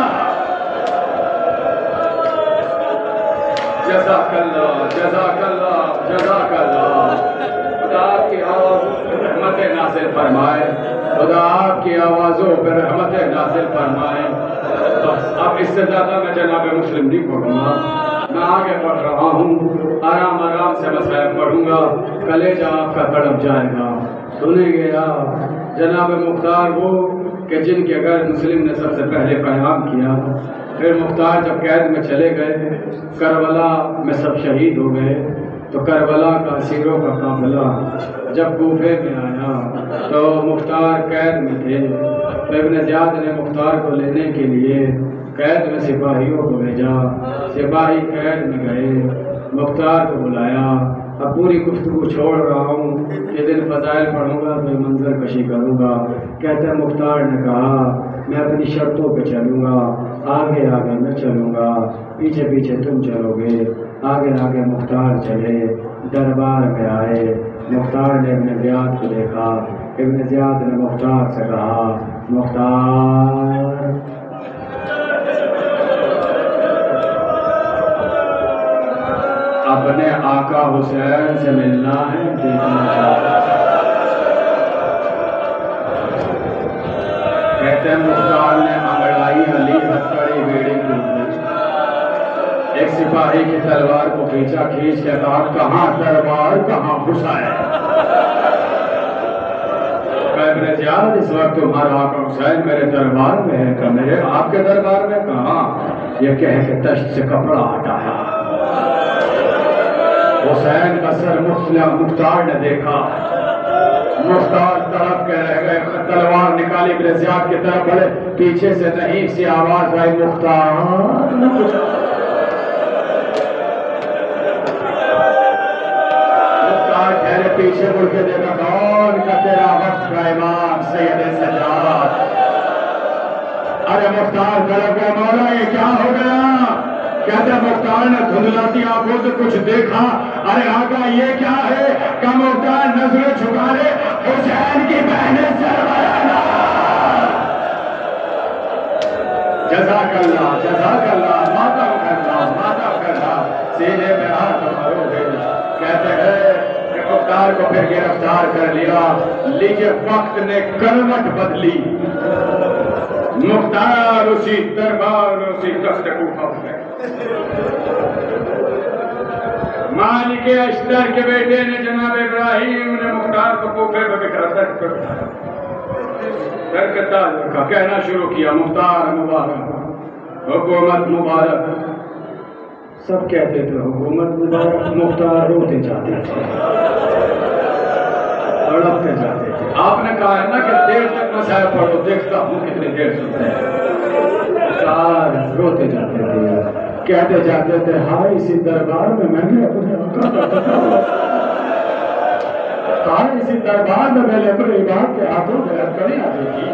جزاک اللہ، جزاک اللہ، جزاک اللہ. خدا آپ کی آواز رحمت نازل فرمائے، خدا آپ کی آوازوں پر رحمت نازل فرمائے. بس اب اس سے زیادہ میں جناب مسلم نہیں پڑھوں گا. میں آگے پڑھ رہا ہوں، آرام آرام سے مسائل پڑھوں گا. کلیجہ آپ کا تڑپ جائے گا. سنیں گے آپ جناب مختار وہ کہ جن کے گھر مسلم نے سب سے پہلے قیام کیا. پھر مختار جب قید میں چلے گئے، کربلا میں سب شہید ہو گئے، تو کربلا کا اسیروں کا قافلہ جب کوفے میں آیا تو مختار قید میں تھے. تو ابن زیاد نے مختار کو لینے کے لیے قید میں سپاہیوں کو بھیجا. سپاہی قید میں گئے، مختار کو بلایا. اب پوری گفتگو چھوڑ رہا ہوں، یہ دن فضائل پڑھوں گا تو منظر کشی کروں گا. کہتے ہیں مختار نے کہا میں اپنی شرطوں پہ چلوں گا، آگے آگے میں چلوں گا، پیچھے پیچھے تم چلو گے. آگے آگے مختار چلے، دربار میں آئے. مختار نے ابن زیاد کو دیکھا. ابن زیاد نے مختار سے کہا، مختار اپنے آقا حسین سے ملنا ہے، دیکھنا چاہتا ہے۔ کہتے ہیں مختار نے انگڑائی علی ہتھکڑی بیڑی کی، ایک سپاہی کی تلوار کو کھینچا، کھینچ کے کہا کہاں دربار کہاں حسین؟ ابن زیاد اس وقت تمہارا آقا حسین میرے دربار میں ہے، کہ میرے آپ کے دربار میں کہاں؟ یہ کہہ کے تشت سے کپڑا ہٹایا، حسین کا سر مختار نے دیکھا، مختار طرف کے رہ گئے، تلوار نکالی ابن زیاد کی طرف بڑھے، پیچھے سے نہیں سی آواز آئی مختار پیچھے مڑ کے دیکھا، کون کا تیرا وقت کا امام سید سجاد؟ ارے مختار طرف گئے، مولا یہ کیا ہو گیا؟ کہتے مختار نے دھندلاتی آنکھوں سے کچھ دیکھا، ارے آقا یہ کیا ہے؟ کہ مختار نظریں چھپا لے، حسین کی بہنیں سرورانہ۔ جزاک اللہ، جزاک اللہ، ماتم کرنا، سینے میں ہاتھ مارو گے۔ کہتے ہیں مختار کو پھر گرفتار کر لیا، لیکن وقت نے کروٹ بدلی، مختار اسی دربار میں اسی تخت کوفہ میں۔ مالک اشتر کے بیٹے نے جناب ابراہیم نے مختار کو کوفے میں بکھرا کر کے تاج رکھا، کہنا شروع کیا مختار مبارک، حکومت مبارک۔ سب کہتے تھے حکومت مبارک، مختار روتے جاتے تھے، تڑپتے جاتے تھے۔ آپ نے کہا ہے نا کہ دیر تک مسائل پڑھو، دیکھتا ہوں کتنی دیر سنتے ہیں۔ مختار روتے جاتے تھے، کہتے جاتے تھے ہائے اسی دربار میں میں نے اپنے آقا کا تکا، ہائے اسی دربار میں میں نے اپنے امام کے ہاتھوں میں ہتھکڑی آتی تھی،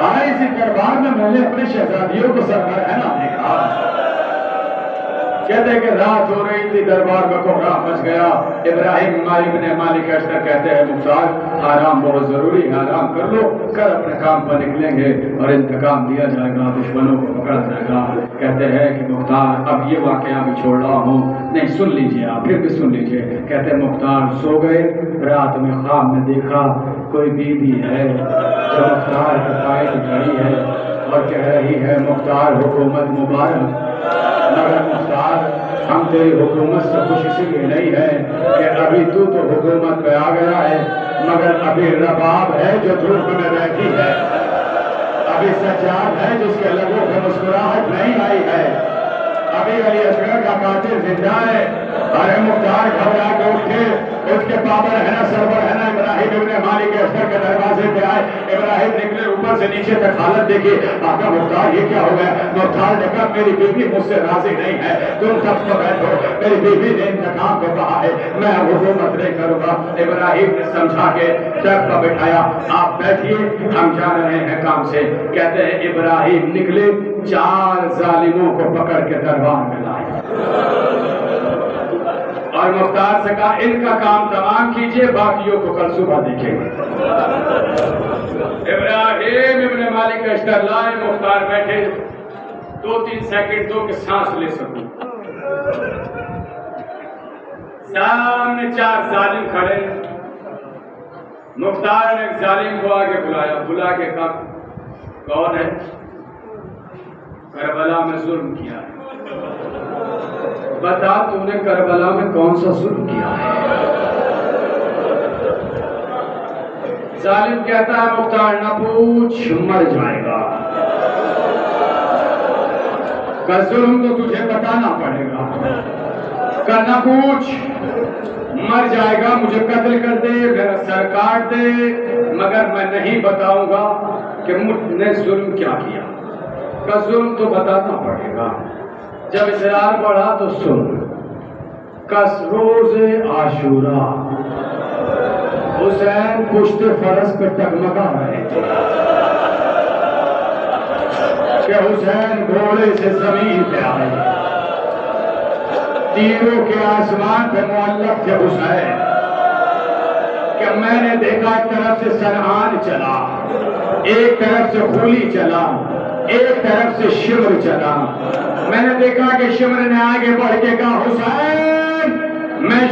ہائے اسی دربار میں میں نے اپنے شہزادیوں کو سربراہ دیکھا۔ کہتے ہیں کہ رات ہو رہی تھی، دربار میں کوہرام مچ گیا۔ ابراہیم مالک اشتر کہتے ہیں مختار آرام بہت ضروری ہے، آرام کر لو، کل اپنے کام پر نکلیں گے اور انتقام دیا جائے گا، دشمنوں کو پکڑا جائے گا۔ کہتے ہیں کہ مختار اب یہ واقعہ بھی چھوڑ رہا ہوں، نہیں سن لیجئے، آپ پھر بھی سن لیجئے۔ کہتے ہیں مختار سو گئے، رات میں خواب میں دیکھا کوئی بیوی ہے جو مختار کے پائے کھڑی ہے اور کہہ رہی ہے مختار حکومت مبارک، مگر مختار ہم تیری حکومت سے خوش اسی لیے نہیں ہے کہ ابھی تو حکومت پہ آ گیا ہے، مگر ابھی رباب ہے جو دھوپ میں رہتی ہے، ابھی سجاد ہے جس کے لبوں پہ مسکراہٹ نہیں آئی ہے، ابھی علی اصغر کا قاتل زندہ ہے۔ ارے مختار گھبرا کے اٹھے، اس کے بابر ہے نا سرور ہے نا ابراہیم ابن مالک اشتر کے دروازے پہ آئے، ابراہیم نکلے، اوپر سے نیچے تک حالت دیکھی، آقا مختار یہ کیا ہو گیا؟ مختار نے کہا میری بیوی مجھ سے راضی نہیں ہے، تم سب کو بیٹھو، میری بیوی نے انتقام کو کہا ہے، میں حکومت نہیں کروں گا۔ ابراہیم نے سمجھا کے ٹرک پر بٹھایا، آپ بیٹھیے ہم جا رہے ہیں کام سے۔ کہتے ہیں ابراہیم نکلے، 4 ظالموں کو پکڑ کے دربار میں لائے اور مختار سے کہا ان کا کام تمام کیجئے، باقیوں کو کل صبح دیکھیں گے۔ ابراہیم ابن مالک اشتر لائے، مختار بیٹھے، 2-3 سیکنڈ دو کہ سانس لے سکوں۔ سامنے 4 ظالم کھڑے، مختار نے ایک ظالم کو آگے بلایا، بلا کے کہا کون ہے؟ کربلا میں ظلم کیا ہے، بتا تو نے کربلا میں کون سا ظلم کیا ہے؟ ظالم کہتا ہے مختار نہ پوچھ، مر جائے گا، کہ ظلم تو تجھے بتانا پڑے گا، کہ نہ پوچھ، مر جائے گا، مجھے قتل کر دے، میرا سر کاٹ دے، مگر میں نہیں بتاؤں گا کہ مجھ نے ظلم کیا کیا، کہ ظلم تو بتانا پڑے گا۔ جب اصرار بڑھا تو سن، کس روز عاشورہ حسین پشت فرس پہ ٹگمگا رہے تھے کہ حسین گھوڑے سے زمین پہ آئے، تیروں کے آسمان پہ معلق تھے حسین، کہ میں نے دیکھا ایک طرف سے سرعان چلا، ایک طرف سے خولی چلا، ایک طرف سے شمر چلا، میں نے دیکھا کہ شمر نے آگے بڑھ کے کہا حسین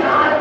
4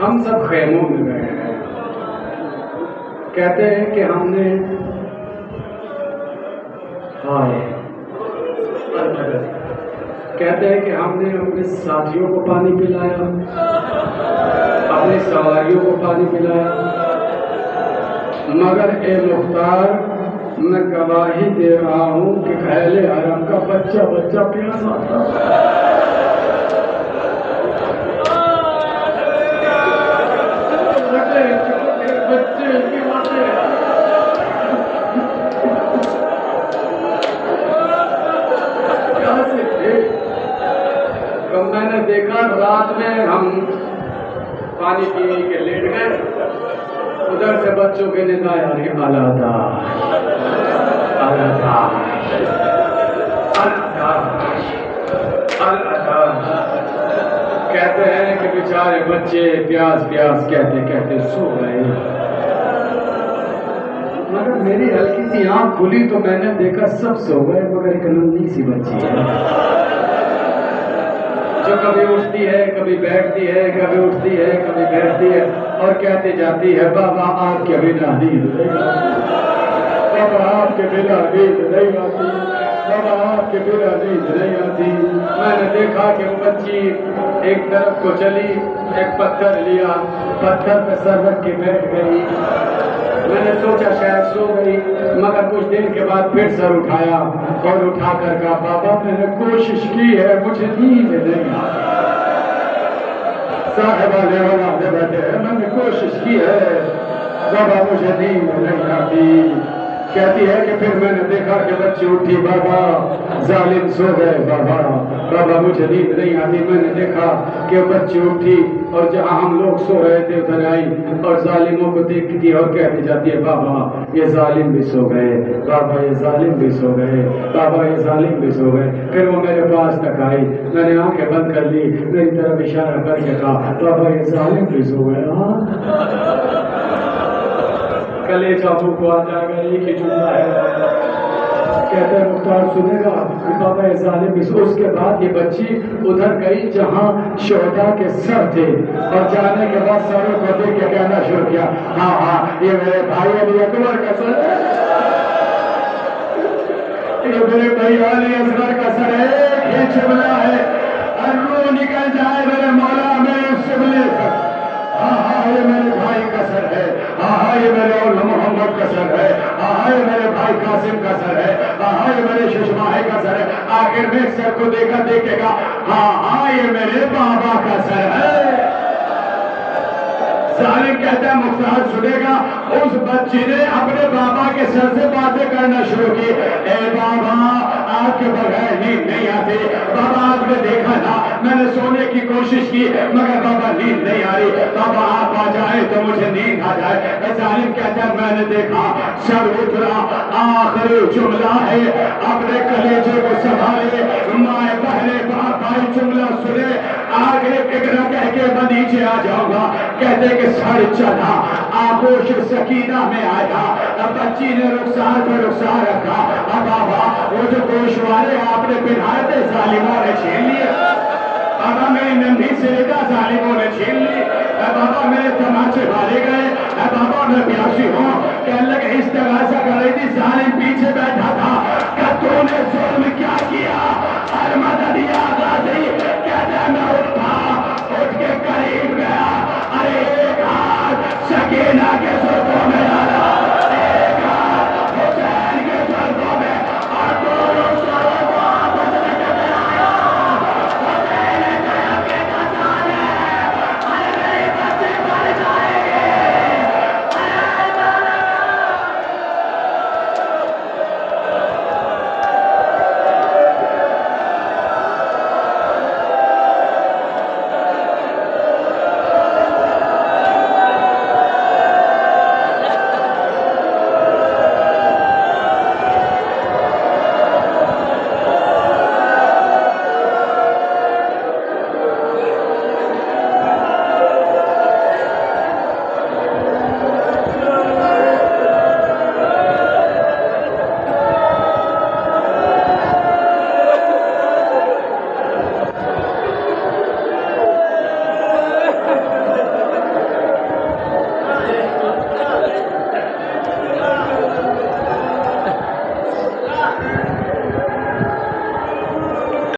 ہم سب خیموں میں گئے ہیں. کہتے ہیں کہ ہم نے کہتے ہیں کہ ہم نے اپنے ساتھیوں کو پانی پلایا، اپنی سواریوں کو پانی پلایا، مگر اے مختار میں گواہی دے رہا ہوں کہ اہل حرم کا بچہ پیاسا تھا. میں نے دیکھا رات میں ہم پانی پی کے لیٹ گئے، ادھر سے بچوں کے ندائیں آ رہی کہتے ہیں کہ بیچارے بچے پیاس کہتے سو گئے. مگر میری ہلکی سی آنکھ کھلی تو میں نے دیکھا سب سو گئے مگر ایک ننھی سی بچی ہے جو کبھی اٹھتی ہے کبھی بیٹھتی ہے، کبھی اٹھتی ہے کبھی بیٹھتی ہے اور کہتی جاتی ہے بابا آپ کے بنا نیند نہیں آتی، بابا آپ کے بنا نیند نہیں آتی، بابا آپ کے بنا نیند نہیں آتی. میں نے دیکھا کہ وہ بچی ایک طرف کو چلی، ایک پتھر لیا، پتھر پہ سر رکھ کے بیٹھ گئی. میں نے سوچا شاید سو گئی، مگر کچھ دن کے بعد پھر سر اٹھایا اور اٹھا کر کہا بابا میں نے کوشش کی ہے مجھے نیند نہیں آتی. صاحبہ لیوانا دے بیٹھے ہیں میں نے کوشش کی ہے بابا مجھے نیند نہیں آتی. کہتی ہے کہ پھر میں نے دیکھا کہ بچی اٹھی، بابا ظالم سو گئے، بابا مجھے نیند نہیں آتی. میں نے دیکھا کہ بچی اٹھی اور جہاں ہم لوگ سو رہے تھے ادھر آئی اور ظالموں کو دیکھتی اور کہتی جاتی ہے بابا یہ ظالم بھی سو گئے، بابا یہ ظالم بھی سو گئے، بابا یہ ظالم بھی سو گئے. پھر وہ میرے پاس تک آئی، میں نے آنکھیں بند کر لی، میری طرف اشارہ کر کے کہا بابا یہ ظالم بھی سو گئے. کلیجہ منہ کو آ جائے گا، ایک ہی جملہ ہے. کہتے ہیں مختار سنے گا بابا یہ ظالم بھی سو. اس کے بعد یہ بچی ادھر گئی جہاں شہداء کے سر تھے اور جانے کے بعد سروں کو دیکھ کے کہنا شروع کیا ہاں یہ میرے بھائی علی اکبر کا سر ہے، یہ میرے بھائی علی اصغر کا سر ہے. ایک ہی چملہ ہے اور روح نکل جائے میرے مولا میرے شبلے کا. یہ میرے بھائی کا سر ہے، یہ میرے اولا محمد کا سر ہے، یہ میرے بھائی قاسم کا سر ہے، یہ میرے ششماہی کا سر ہے. آخر میں سر کو دیکھے گا یہ میرے بابا کا سر ہے. ظالم کہتا ہے مختار سنے گا اس بچی نے اپنے بابا کے سر سے باتیں کرنا شروع کی. اے بابا آپ کے بغیر نیند نہیں آتی، بابا آپ نے دیکھا تھا میں نے سونے کی کوشش کی مگر بابا نیند نہیں آ رہی، بابا آپ آ جائیں تو مجھے نیند آ جائے. ظالم کہتا ہے میں نے دیکھا سر اترا، آخری جملہ ہے اپنے کلیجے کو سنبھالے مائے بہرے بھائی جملہ سنے آگے فکر کہہ کے میں نیچے آ جاؤں گا. کہتے کہ سر چلا، آغوش سکینہ میں آیا، بچی نے رخسار پر رخسار رکھا. بابا وہ جو گوش والے آپ نے پہنائے تھے ظالموں نے چھین لیے، بابا میری ننھی سے لیتا ظالموں نے چھین لی. بابا میرے تماچے مارے گئے، بابا میں پیاسی ہوں. کہنے لگے استغاثہ کر رہی تھی، ظالم پیچھے بیٹھا تھا کہ تو نے ظلم کیا کیا اور مدد یا غازی. کہتا ہے میں اٹھ کے قریب گیا، ارے ایک ہاتھ سکینہ کے زلفوں میں ڈالا، ایک ہاتھ حسین کے زلفوں میں اور دونوں سروں کو آپس میں ٹکرایا. حسین کے کسان ہے، ارے میری بچے مر جائے گے. اللہ